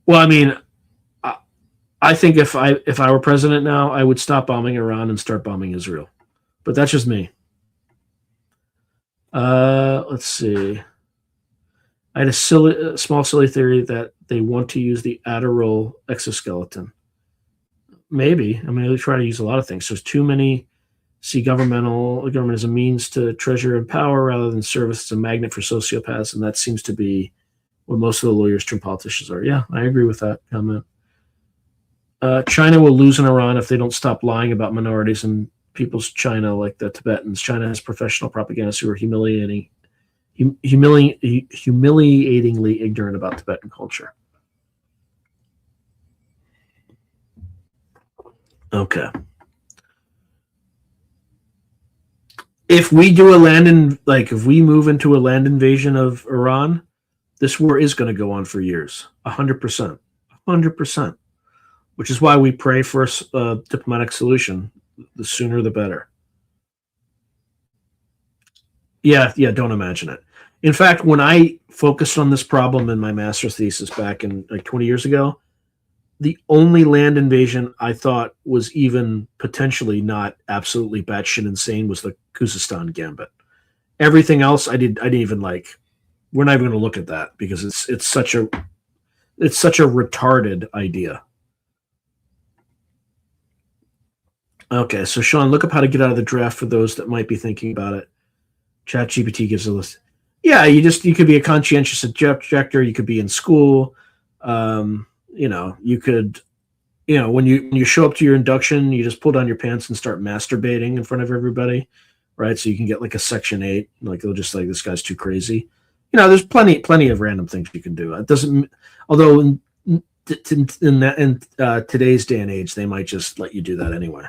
Well, I mean, I think if I were president now, I would stop bombing Iran and start bombing Israel. But that's just me. Let's see. I had a small silly theory that they want to use the Adderall exoskeleton. Maybe. I mean, they try to use a lot of things. There's too many. See government as a means to treasure and power rather than service as a magnet for sociopaths, and that seems to be what most of the lawyers turned politicians are. Yeah, I agree with that comment. China will lose in Iran if they don't stop lying about minorities and people's China, like the Tibetans. China has professional propagandists who are humiliatingly ignorant about Tibetan culture. Okay. If we do if we move into a land invasion of Iran, this war is going to go on for years. 100%. 100%. Which is why we pray for a diplomatic solution. The sooner, the better. Yeah, don't imagine it. In fact, when I focused on this problem in my master's thesis back in like 20 years ago, the only land invasion I thought was even potentially not absolutely batshit insane was the Khuzestan gambit. Everything else I didn't even like. We're not even going to look at that because it's such a retarded idea. Okay, so Sean, look up how to get out of the draft for those that might be thinking about it. ChatGPT gives a list. Yeah, you could be a conscientious objector. You could be in school. You could, when you show up to your induction, you just pull down your pants and start masturbating in front of everybody, right? So you can get like a Section 8. Like they'll just like, this guy's too crazy. There's plenty of random things you can do. It doesn't. Although in today's day and age, they might just let you do that anyway.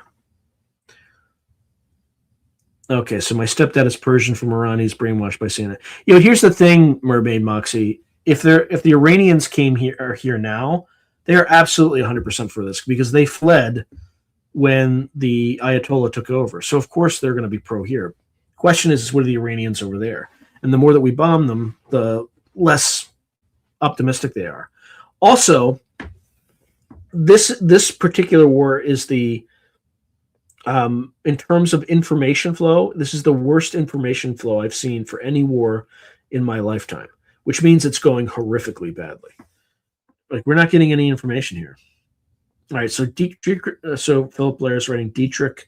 Okay, so my stepdad is Persian from Iran. He's brainwashed by saying that. Here's the thing, Mermaid Moxie. If the Iranians came here now, they are absolutely 100% for this because they fled when the Ayatollah took over. So of course they're going to be pro here. Question is, what are the Iranians over there? And the more that we bomb them, the less optimistic they are. Also, this particular war is the in terms of information flow, this is the worst information flow I've seen for any war in my lifetime, which means it's going horrifically badly. Like, we're not getting any information here. All right, so Philip Blair is writing, Dietrich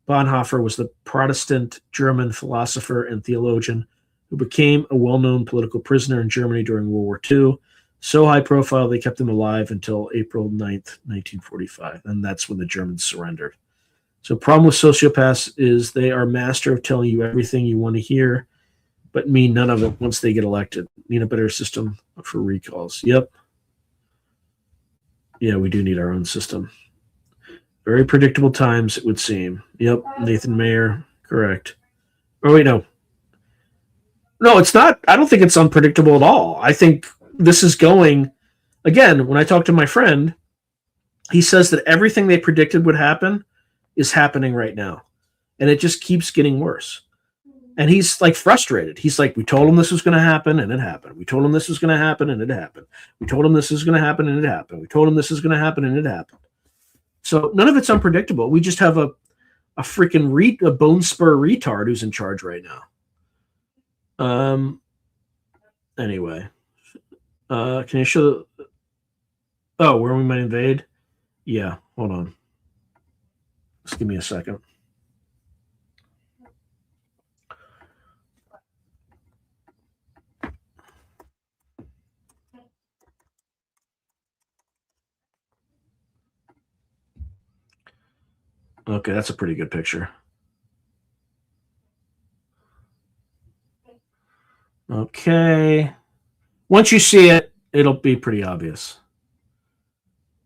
Bonhoeffer was the Protestant German philosopher and theologian who became a well-known political prisoner in Germany during World War II. So high profile, they kept him alive until April 9th, 1945, and that's when the Germans surrendered. So problem with sociopaths is they are master of telling you everything you want to hear, but mean none of it once they get elected. Need a better system for recalls. Yep. Yeah, we do need our own system. Very predictable times, it would seem. Yep, Nathan Mayer, correct. Oh, wait, no. No, it's not. I don't think it's unpredictable at all. I think this is going, again, when I talk to my friend, he says that everything they predicted would happen is happening right now. And it just keeps getting worse. And he's like frustrated. He's like, we told him this was going to happen and it happened. We told him this was going to happen and it happened. We told him this was going to happen and it happened. We told him this was going to happen and it happened. So none of it's unpredictable. We just have a freaking a bone spur retard who's in charge right now. Anyway, can you show where we might invade? Yeah, hold on. Just give me a second. Okay, that's a pretty good picture. Okay. Once you see it, it'll be pretty obvious.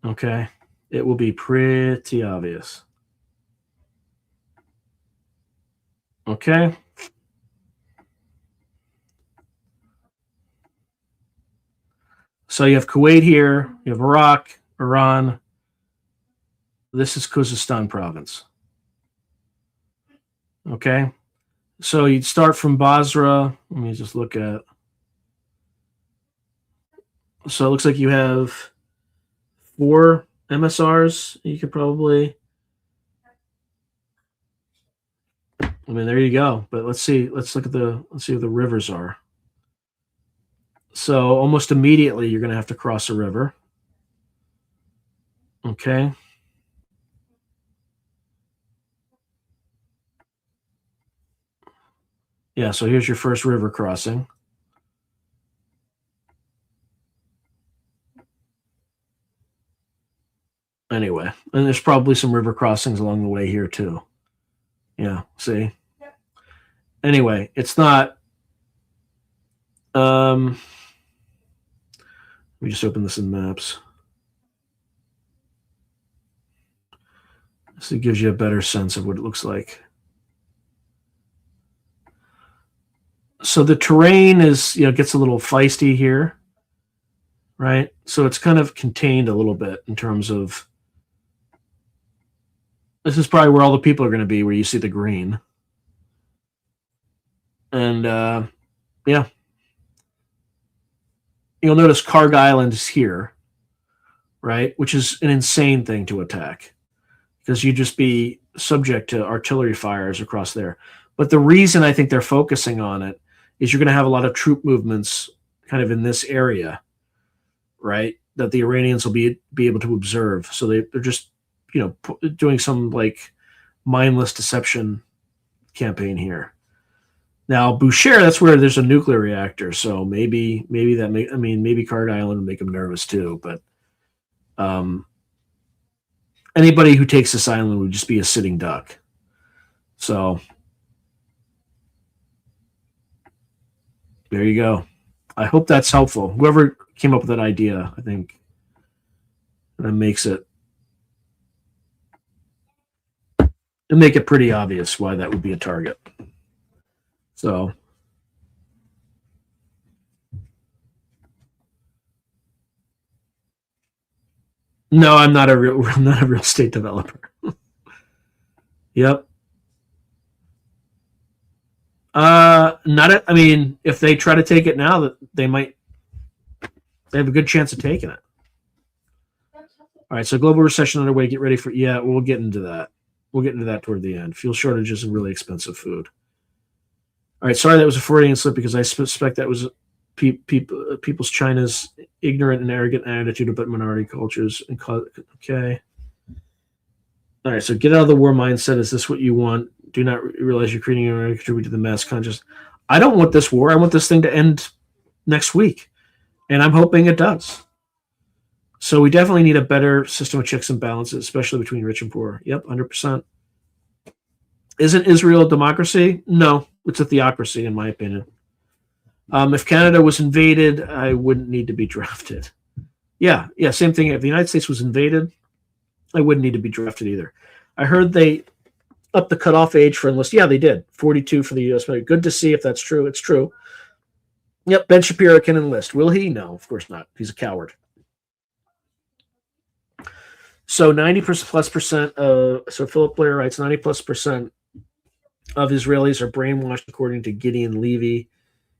Okay. It will be pretty obvious. Okay. So you have Kuwait here, you have Iraq, Iran. This is Khuzestan province. Okay. So you'd start from Basra. Let me just look at. So it looks like you have 4 MSRs. You could probably. I mean, there you go. But let's see. Let's see what the rivers are. So almost immediately you're going to have to cross a river. Okay. Yeah, so here's your first river crossing. Anyway, and there's probably some river crossings along the way here too. Yeah, see? Anyway, it's not. Let me just open this in Maps. So it gives you a better sense of what it looks like. So the terrain is, gets a little feisty here, right? So it's kind of contained a little bit in terms of, this is probably where all the people are going to be, where you see the green. And yeah, you'll notice Karg Island is here, right? Which is an insane thing to attack, because you'd just be subject to artillery fires across there. But the reason I think they're focusing on it is you're going to have a lot of troop movements kind of in this area, right? That the Iranians will be able to observe. So they're just, doing some like mindless deception campaign here. Now, Boucher, that's where there's a nuclear reactor. So maybe maybe Karg Island would make them nervous too. But anybody who takes this island would just be a sitting duck. So there you go. I hope that's helpful. Whoever came up with that idea, I think that makes it make it pretty obvious why that would be a target. So no, I'm not a real estate developer. Yep. If they try to take it now, that they have a good chance of taking it. All right, so global recession underway. Get ready for, we'll get into that. We'll get into that toward the end. Fuel shortages and really expensive food. All right, sorry that was a Freudian slip, because I suspect that was people's China's ignorant and arrogant attitude about minority cultures. Okay. All right, so get out of the war mindset. Is this what you want? Do not realize you're creating and contribute to the mass conscious. I don't want this war. I want this thing to end next week, and I'm hoping it does. So we definitely need a better system of checks and balances, especially between rich and poor. Yep, 100%. Isn't Israel a democracy? No, it's a theocracy, in my opinion. If Canada was invaded, I wouldn't need to be drafted. Yeah, same thing. If the United States was invaded, I wouldn't need to be drafted either. I heard they upped the cutoff age for enlist. Yeah, they did. 42 for the U.S. military. Good to see if that's true. It's true. Yep, Ben Shapiro can enlist. Will he? No, of course not. He's a coward. So 90+%. So Philip Blair writes 90+% of Israelis are brainwashed, according to Gideon Levy,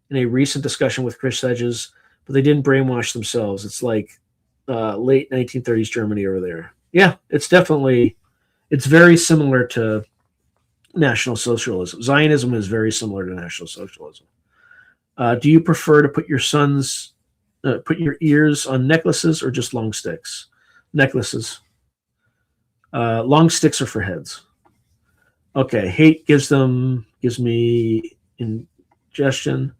in a recent discussion with Chris Hedges, but they didn't brainwash themselves. It's like late 1930s Germany over there. Yeah, it's very similar to National Socialism. Zionism is very similar to National Socialism. Do you prefer to put your ears on necklaces or just long sticks? Necklaces. Long sticks are for heads. Okay, hate gives me ingestion.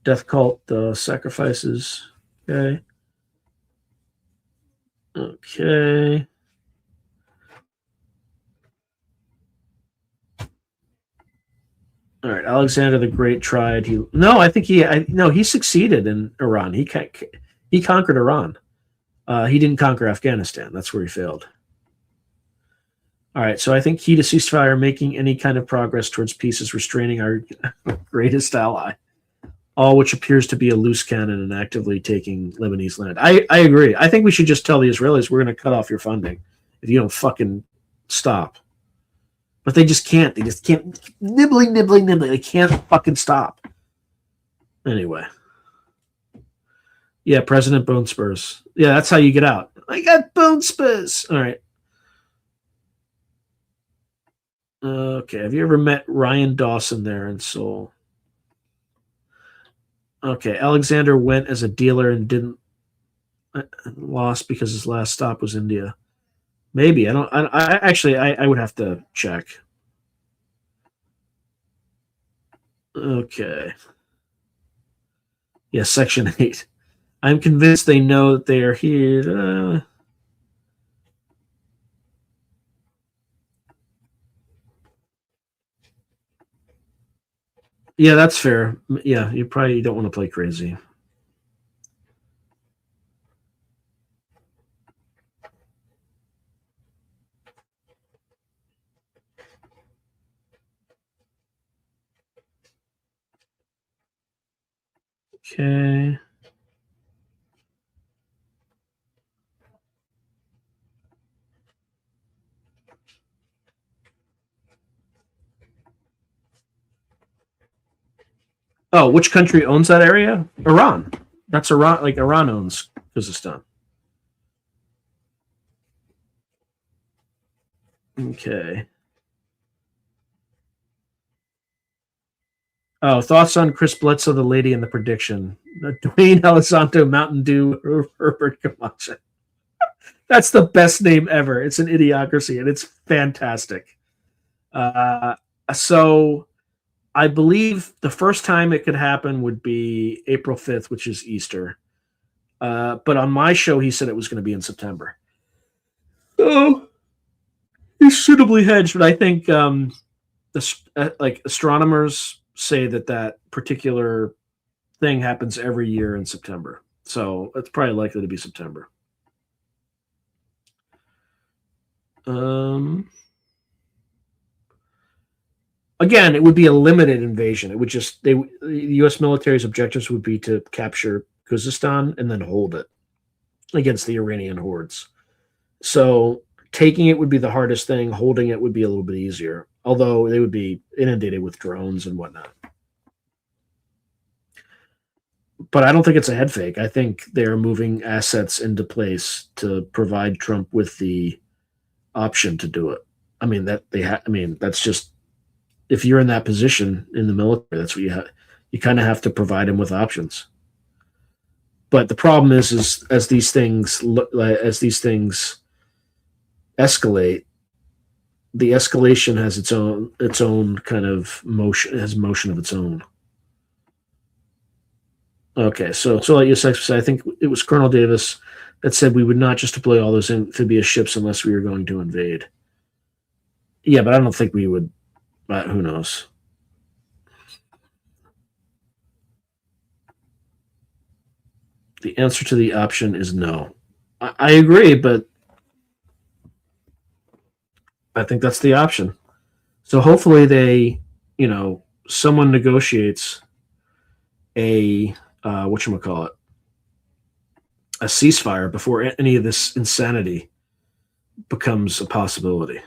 Death cult sacrifices. Okay. All right, Alexander the Great tried. He succeeded in Iran. He conquered Iran. He didn't conquer Afghanistan. That's where he failed. All right, so I think key to ceasefire, making any kind of progress towards peace, is restraining our greatest ally, all which appears to be a loose cannon and actively taking Lebanese land. I agree. I think we should just tell the Israelis, we're going to cut off your funding if you don't fucking stop. But they just can't. They just can't. Nibbling. They can't fucking stop. Anyway. Yeah, President Bone Spurs. Yeah, that's how you get out. I got bone spurs. All right. Okay, have you ever met Ryan Dawson there in Seoul? Okay, Alexander went as a dealer and didn't lost because his last stop was India. Maybe. I would have to check. Okay. Yeah, Section 8. I'm convinced they know that they are here. Yeah, that's fair. Yeah, you probably don't want to play crazy. Okay. Oh, which country owns that area? Iran. That's Iran. Like Iran owns Kazakhstan. Okay. Oh, thoughts on Chris Bledsoe, the lady in the prediction? Dwayne Elizondo, Mountain Dew, Herbert Camacho. That's the best name ever. It's an idiocracy, and it's fantastic. So I believe the first time it could happen would be April 5th, which is Easter. But on my show, he said it was going to be in September. So he's suitably hedged, but I think like astronomers say that particular thing happens every year in September. So it's probably likely to be September. Again, it would be a limited invasion. It would just the U.S. military's objectives would be to capture Kazakhstan and then hold it against the Iranian hordes. So taking it would be the hardest thing. Holding it would be a little bit easier, although they would be inundated with drones and whatnot. But I don't think it's a head fake. I think they're moving assets into place to provide Trump with the option to do it. I mean that's just, if you're in that position in the military, that's what you have. You kind of have to provide him with options. But the problem is as these things escalate, the escalation has its own kind of motion. It has motion of its own. Okay, so like you said, I think it was Colonel Davis that said we would not just deploy all those amphibious ships unless we were going to invade. Yeah, but I don't think we would. But who knows? The answer to the option is no. I agree, but I think that's the option. So hopefully someone negotiates a whatchamacallit, a ceasefire before any of this insanity becomes a possibility.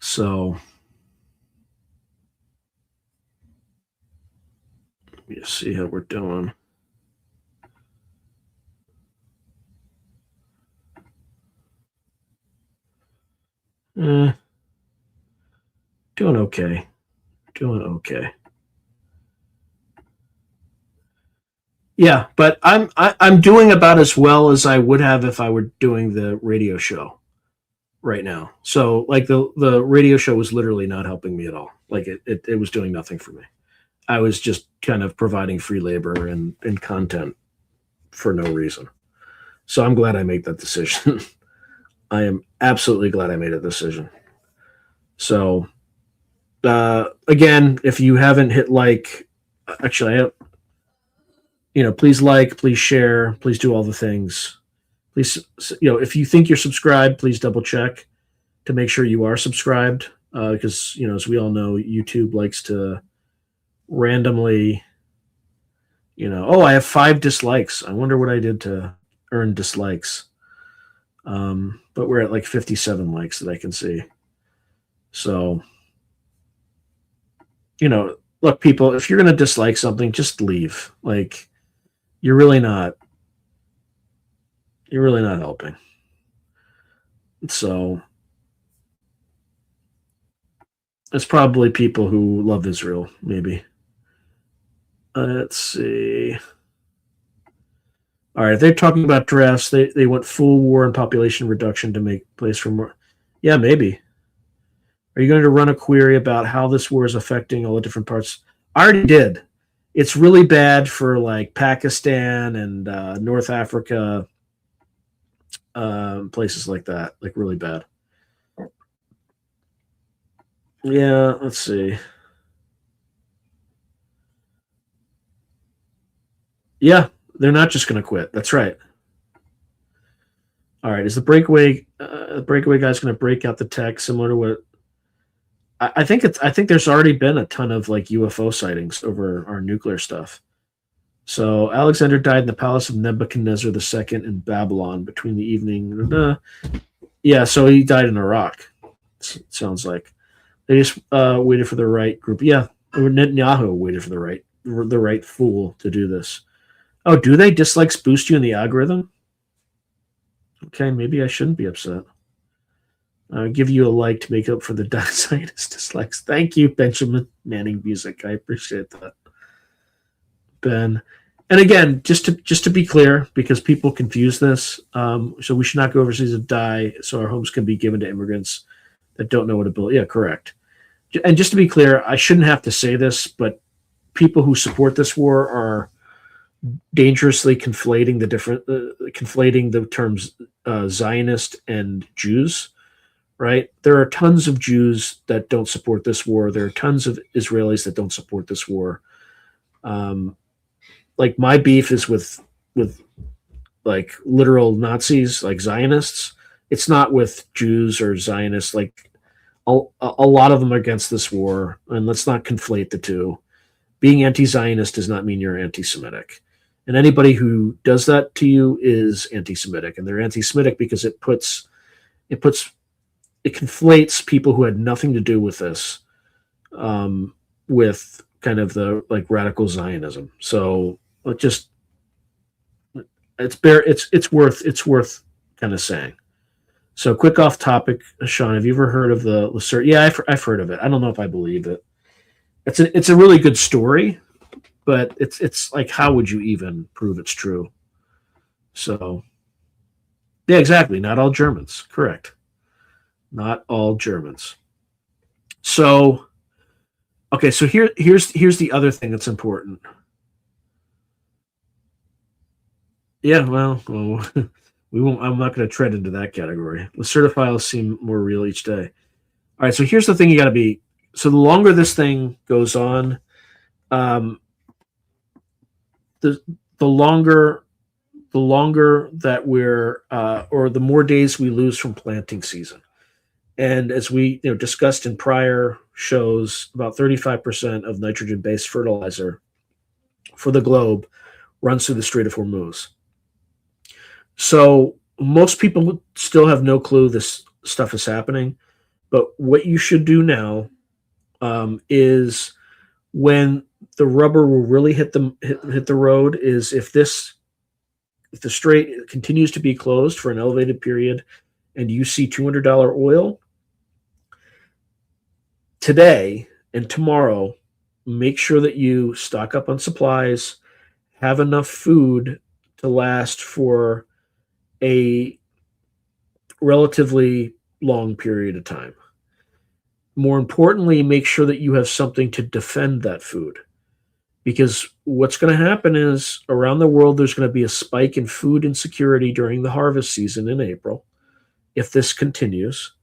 So let me see how we're doing. Doing okay. Yeah, but I'm doing about as well as I would have if I were doing the radio show right now. So like the radio show was literally not helping me at all. Like it was doing nothing for me. I was just kind of providing free labor and content for no reason. So I'm glad I made that decision. I am absolutely glad I made a decision. So again, if you haven't hit like, actually, please like, please share, please do all the things. Please, if you think you're subscribed, please double check to make sure you are subscribed. Because, as we all know, YouTube likes to randomly, I have 5 dislikes. I wonder what I did to earn dislikes. But we're at like 57 likes that I can see. So, look, people, if you're going to dislike something, just leave. Like, you're really not helping. So it's probably people who love Israel, maybe. Let's see. All right, they're talking about drafts. They want full war and population reduction to make place for more. Yeah, maybe. Are you going to run a query about how this war is affecting all the different parts? I already did. It's really bad for like Pakistan and North Africa, places like that, like really bad. Yeah, let's see. Yeah, they're not just going to quit. That's right. All right, is the breakaway guy's going to break out the tech similar to what I think it's? I think there's already been a ton of like UFO sightings over our nuclear stuff. So Alexander died in the palace of Nebuchadnezzar II in Babylon between the evening. Yeah, so he died in Iraq. Sounds like they just waited for the right group. Yeah, Netanyahu waited for the right fool to do this. Oh, do they? Dislikes boost you in the algorithm? Okay, maybe I shouldn't be upset. Give you a like to make up for the data scientist dislikes. Thank you, Benjamin Manning Music. I appreciate that, Ben. And again, just to be clear, because people confuse this, so we should not go overseas and die, so our homes can be given to immigrants that don't know what to build. Yeah, correct. And just to be clear, I shouldn't have to say this, but people who support this war are dangerously conflating the terms Zionist and Jews. Right? There are tons of Jews that don't support this war. There are tons of Israelis that don't support this war. Like my beef is with like literal Nazis, like Zionists. It's not with Jews or Zionists. Like a lot of them are against this war, and let's not conflate the two. Being anti-Zionist does not mean you're anti-Semitic, and anybody who does that to you is anti-Semitic, and they're anti-Semitic because it conflates people who had nothing to do with this with kind of the like radical Zionism. So it's worth kind of saying. So quick off topic, Sean, have you ever heard of the Lacerda? Yeah, I've heard of it. I don't know if I believe it. It's a really good story, but it's like, how would you even prove it's true? So yeah, exactly. Not all Germans. Correct. Not all Germans. So, okay, so here's the other thing that's important. Yeah, well, we won't. I'm not going to tread into that category. The certifiers seem more real each day. All right, so here's the thing you got to be. So the longer this thing goes on, the longer that we're or the more days we lose from planting season. And as we discussed in prior shows, about 35% of nitrogen-based fertilizer for the globe runs through the Strait of Hormuz. So most people still have no clue this stuff is happening. But what you should do now is, when the rubber will really hit the road, is if the strait continues to be closed for an elevated period and you see $200 oil, today and tomorrow, make sure that you stock up on supplies, have enough food to last for a relatively long period of time. More importantly, make sure that you have something to defend that food. Because what's going to happen is, around the world, there's going to be a spike in food insecurity during the harvest season in April, if this continues.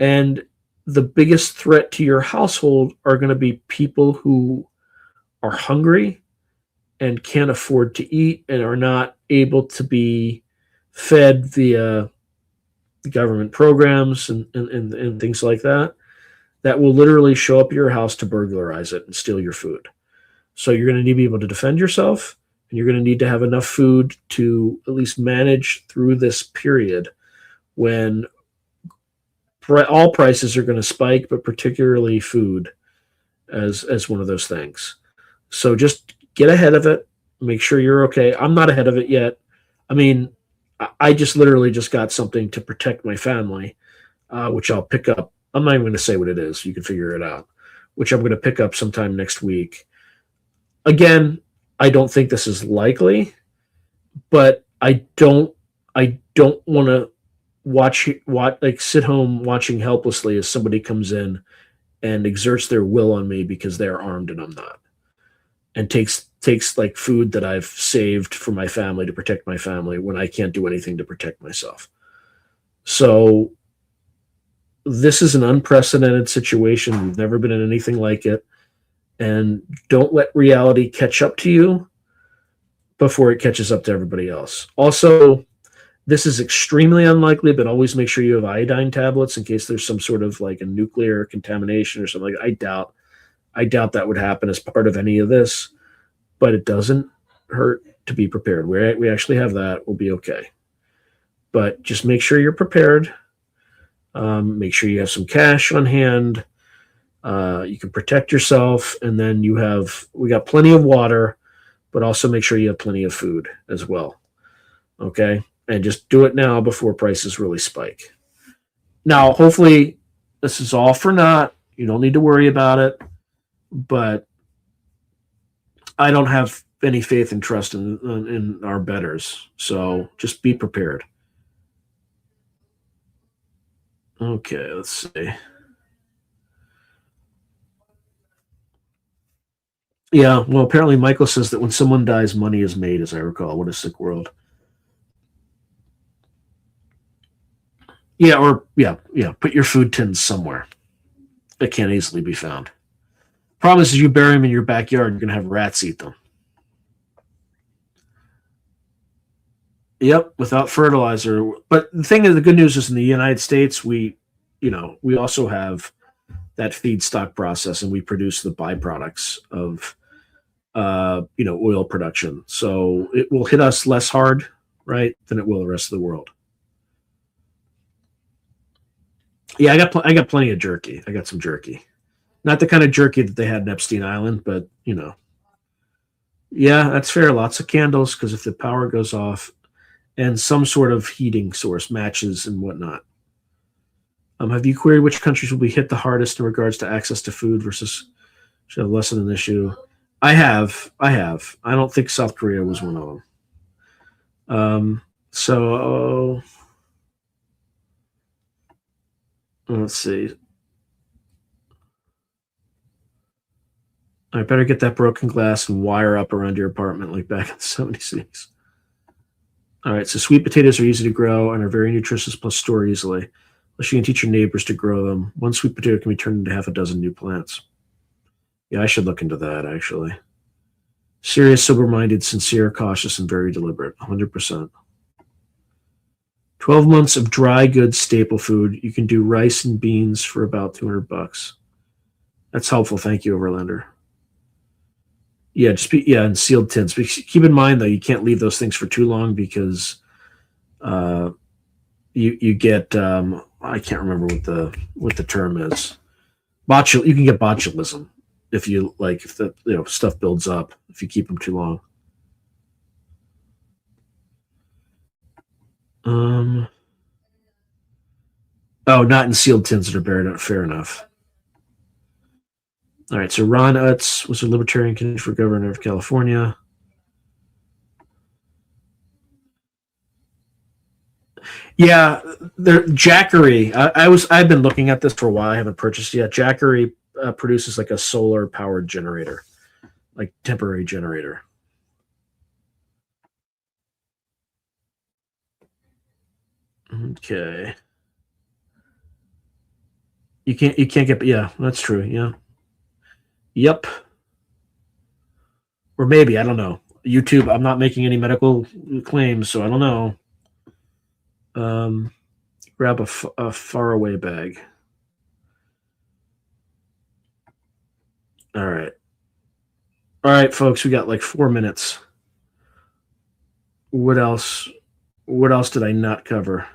And the biggest threat to your household are going to be people who are hungry and can't afford to eat and are not able to be fed via government programs and things like that will literally show up at your house to burglarize it and steal your food. So you're going to need to be able to defend yourself, and you're going to need to have enough food to at least manage through this period when all prices are going to spike, but particularly food as one of those things. So just get ahead of it. Make sure you're okay. I'm not ahead of it yet. I mean, I just literally just got something to protect my family, which I'll pick up. I'm not even going to say what it is. You can figure it out, which I'm going to pick up sometime next week. Again, I don't think this is likely, but I don't want to watch like sit home watching helplessly as somebody comes in and exerts their will on me because they're armed and I'm not, and takes like food that I've saved for my family to protect my family when I can't do anything to protect myself. So this is an unprecedented situation. We've never been in anything like it. And don't let reality catch up to you before it catches up to everybody else. Also, this is extremely unlikely, but always make sure you have iodine tablets in case there's some sort of like a nuclear contamination or something. I doubt that would happen as part of any of this, but it doesn't hurt to be prepared. We actually have that. We'll be okay. But just make sure you're prepared. Make sure you have some cash on hand. You can protect yourself, and then we got plenty of water, but also make sure you have plenty of food as well. Okay? And just do it now before prices really spike. Now, hopefully, this is all for naught. You don't need to worry about it, but I don't have any faith and trust in our betters. So just be prepared. Okay, let's see. Yeah, well, apparently Michael says that when someone dies, money is made, as I recall. What a sick world. Yeah, put your food tins somewhere that can't easily be found. Problem is, you bury them in your backyard, you're going to have rats eat them. Yep, without fertilizer. But the thing is, the good news is in the United States, we also have that feedstock process, and we produce the byproducts of oil production. So it will hit us less hard, right, than it will the rest of the world. Yeah, I got plenty of jerky. I got some jerky. Not the kind of jerky that they had in Epstein Island, but yeah, that's fair. Lots of candles, because if the power goes off, and some sort of heating source, matches and whatnot. Have you queried which countries will be hit the hardest in regards to access to food versus should have less of an issue? I have. I don't think South Korea was one of them. So let's see. I better get that broken glass and wire up around your apartment like back in the 76. All right, so sweet potatoes are easy to grow and are very nutritious plus store easily. Unless you can teach your neighbors to grow them. One sweet potato can be turned into half a dozen new plants. Yeah, I should look into that, actually. Serious, sober-minded, sincere, cautious, and very deliberate. 100%. 12 months of dry goods staple food. You can do rice and beans for about $200. That's helpful. Thank you, Overlander. Yeah, in sealed tins. But keep in mind, though, you can't leave those things for too long because you get I can't remember what the term is. You can get botulism if the stuff builds up if you keep them too long. Not in sealed tins that are buried up. Fair enough. All right, so Ron Utz was a libertarian candidate for governor of California. Yeah, Jackery. I've been looking at this for a while. I haven't purchased it yet. Jackery produces like a solar powered generator, like temporary generator. Okay. You can't get. Yeah, that's true. Yeah. Yep. Or maybe, I don't know. YouTube, I'm not making any medical claims, so I don't know. Grab a faraway bag. All right. All right, folks, we got like 4 minutes. What else? What else did I not cover?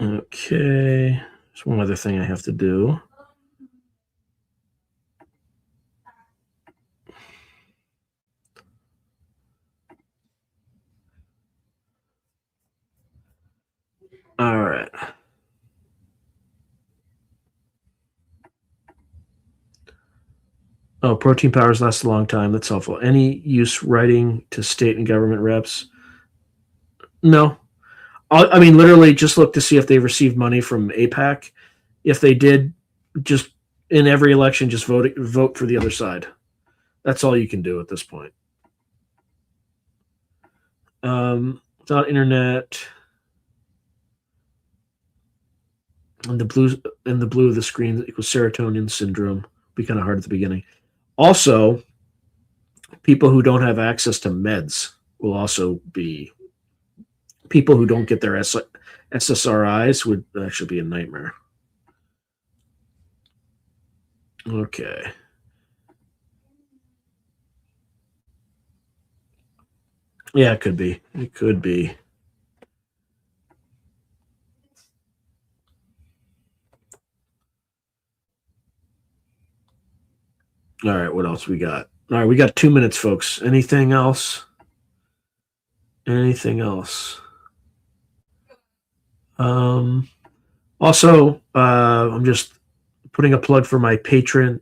Okay, there's one other thing I have to do. All right. Oh, protein powders last a long time. That's helpful. Any use writing to state and government reps? No. I mean, literally just look to see if they received money from AIPAC. If they did, just in every election, just vote for the other side. That's all you can do at this point. Without internet, and the blue of the screen equals serotonin syndrome. Be kind of hard at the beginning. Also, people who don't have access to meds will also be. People who don't get their SSRIs would actually be a nightmare. Okay. Yeah, it could be. It could be. All right, what else we got? All right, we got 2 minutes, folks. Anything else? Anything else? Also, I'm just putting a plug for my Patreon.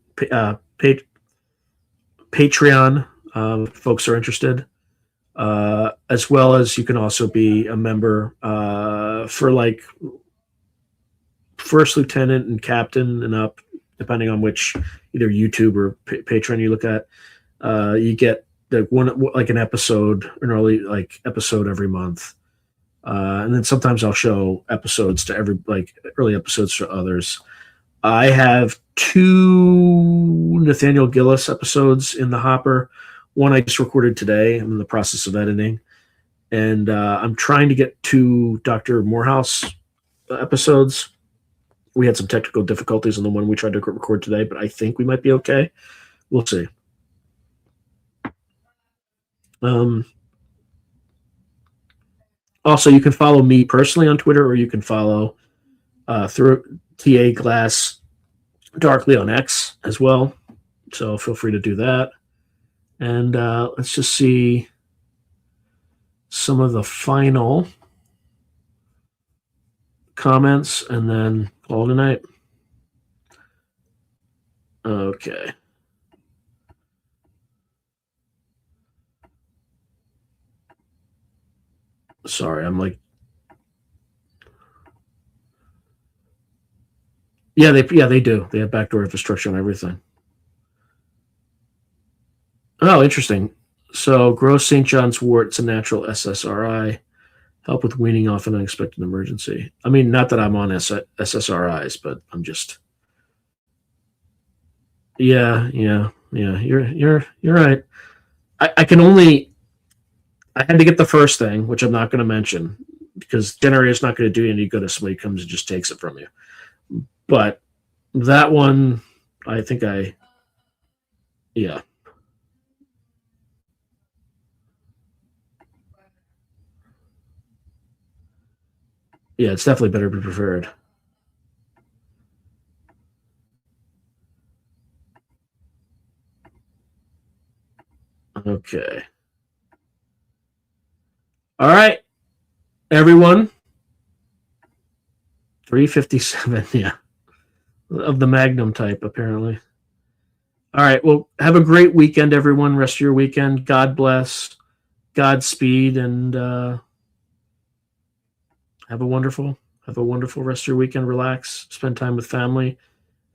Folks are interested, as well as you can also be a member for like first lieutenant and captain and up, depending on which either YouTube or Patreon you look at. You get an episode, an early episode every month. And then sometimes I'll show episodes to early episodes to others. I have 2 Nathaniel Gillis episodes in the hopper. One I just recorded today. I'm in the process of editing. And I'm trying to get 2 Dr. Morehouse episodes. We had some technical difficulties on the one we tried to record today, but I think we might be okay. We'll see. Also, you can follow me personally on Twitter, or you can follow through TA Glass Darkly on X as well. So feel free to do that. And let's just see some of the final comments and then call tonight. Okay. Sorry, I'm like, yeah, they do. They have backdoor infrastructure and everything. Oh, interesting. So, gross St. John's wort, it's a natural SSRI. Help with weaning off an unexpected emergency. I mean, not that I'm on SSRIs, but I'm just. Yeah. You're right. I can only. I had to get the first thing, which I'm not going to mention, because generator's not going to do you any good if somebody comes and just takes it from you. But that one, I think yeah. Yeah, it's definitely better to be prepared. Okay. All right, everyone. 357, yeah. Of the Magnum type, apparently. All right, well, have a great weekend, everyone. Rest of your weekend. God bless. Godspeed, and have a wonderful rest of your weekend. Relax, spend time with family,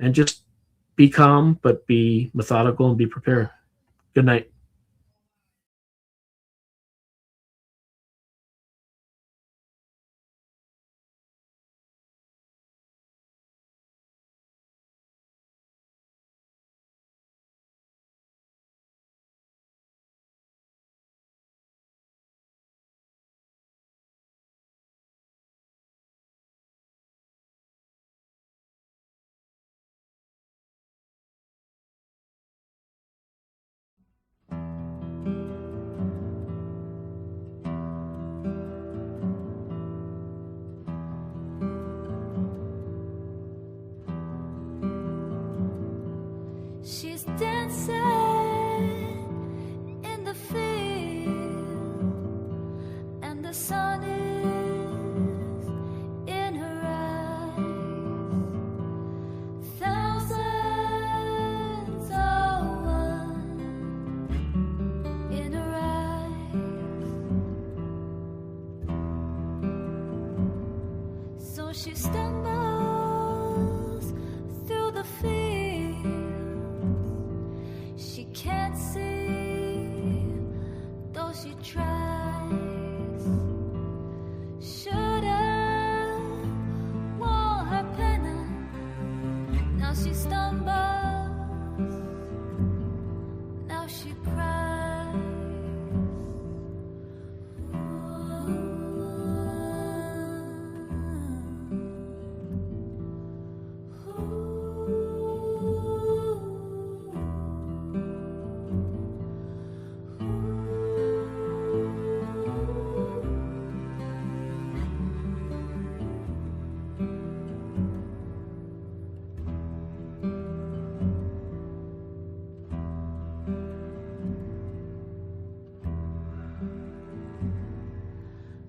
and just be calm, but be methodical and be prepared. Good night. She's dancing in the field, and the sun is in her eyes. Thousands are one in her eyes. Now she stumbles, now she cries.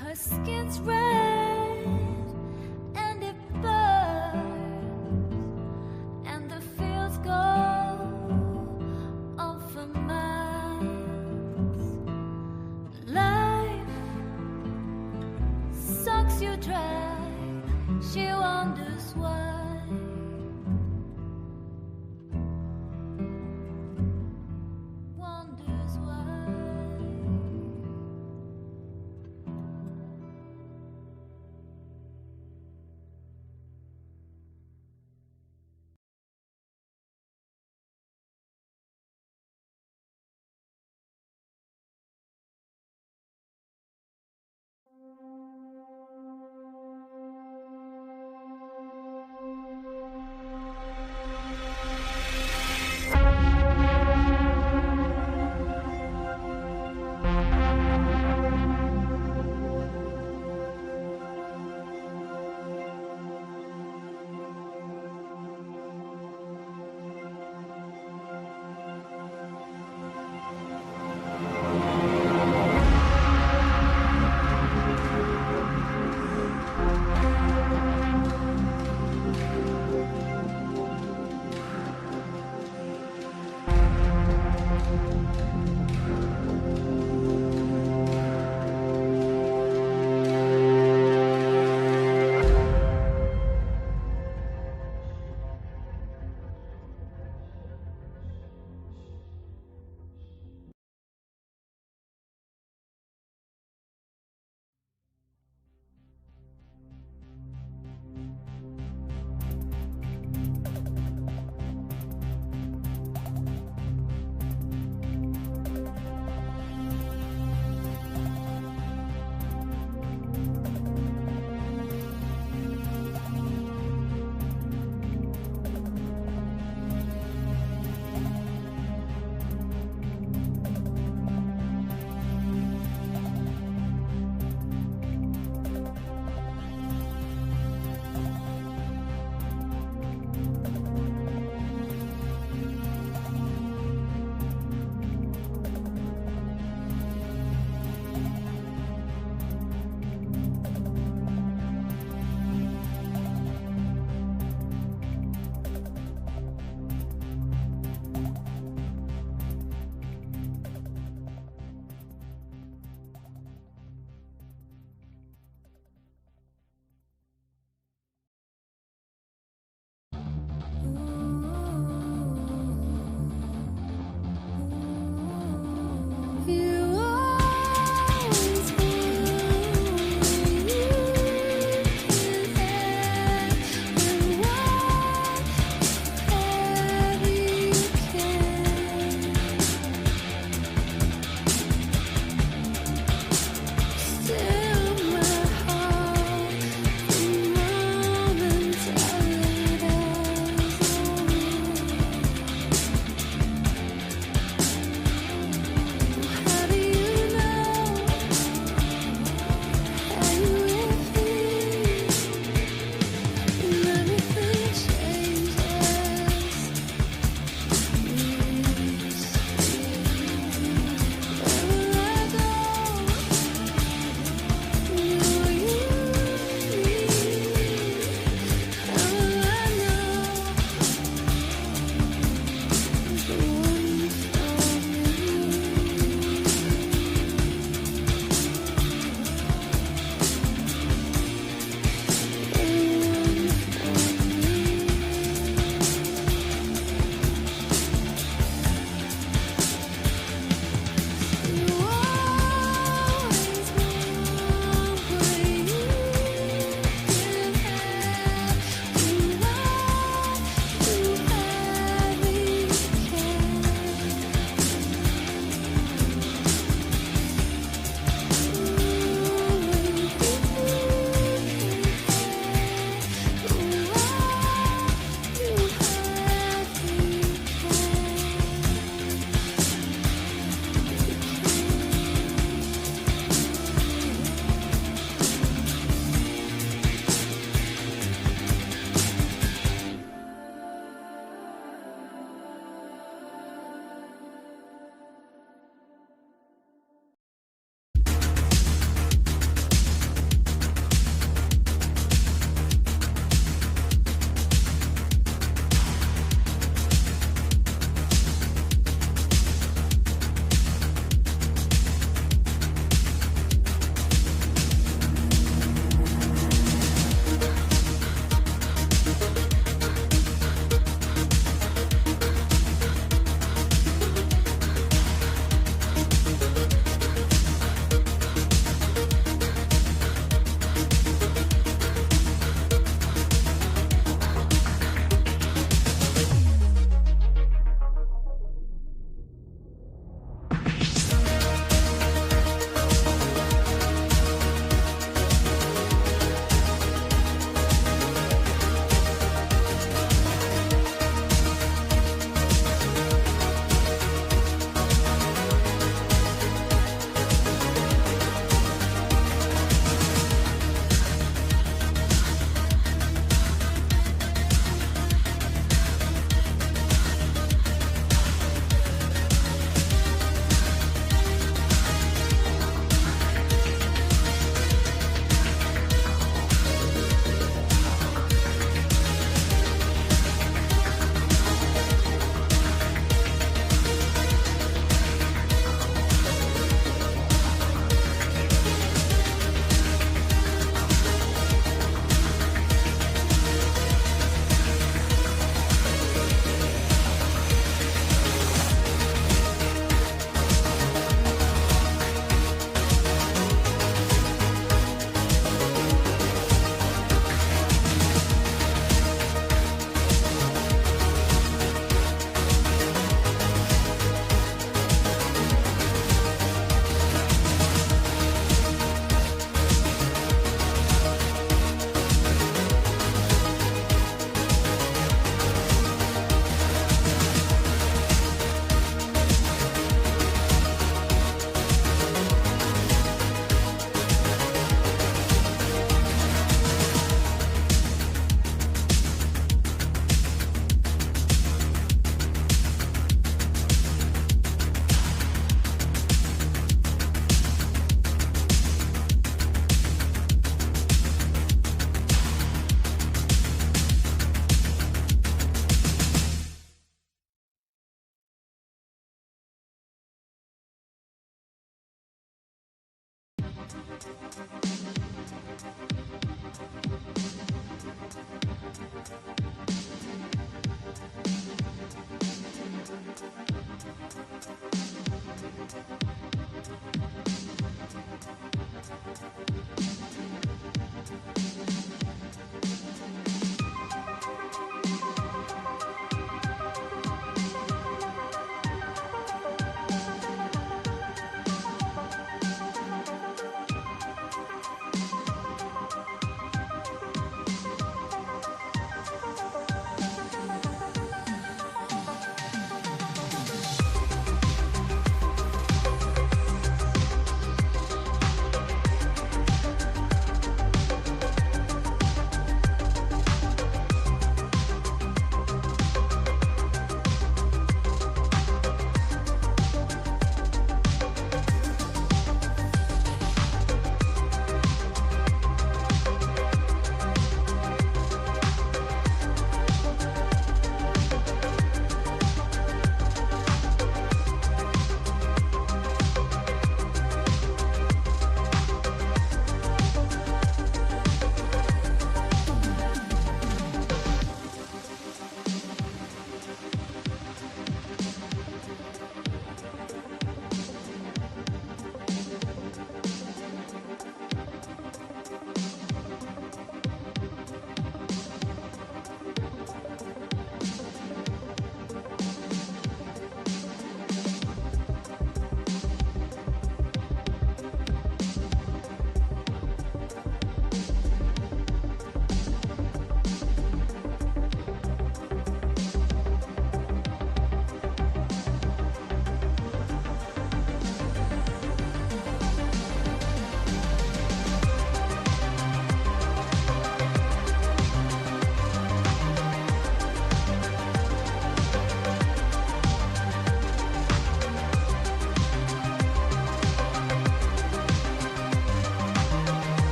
Her skin's red and it burns, and the fields go on for miles. Life sucks you dry, she wonders why. Wonders why.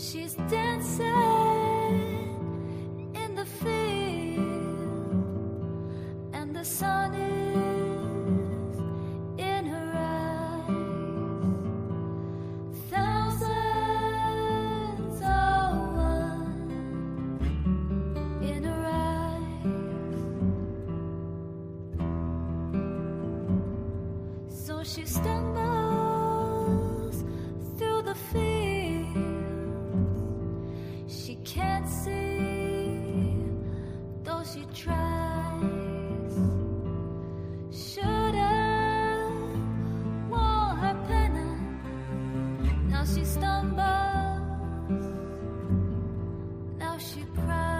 She's dancing in the field, and the sun is in her eyes. Thousands are one in her eyes. So she stumbles through the field. She can't see, though she tries. Should've worn her pennant. Now she stumbles. Now she cries.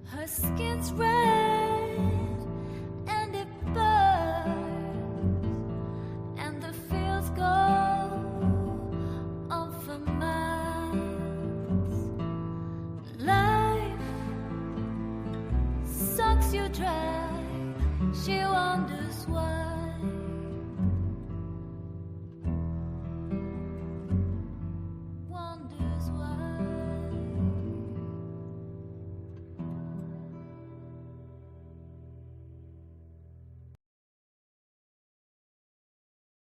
Her skin's red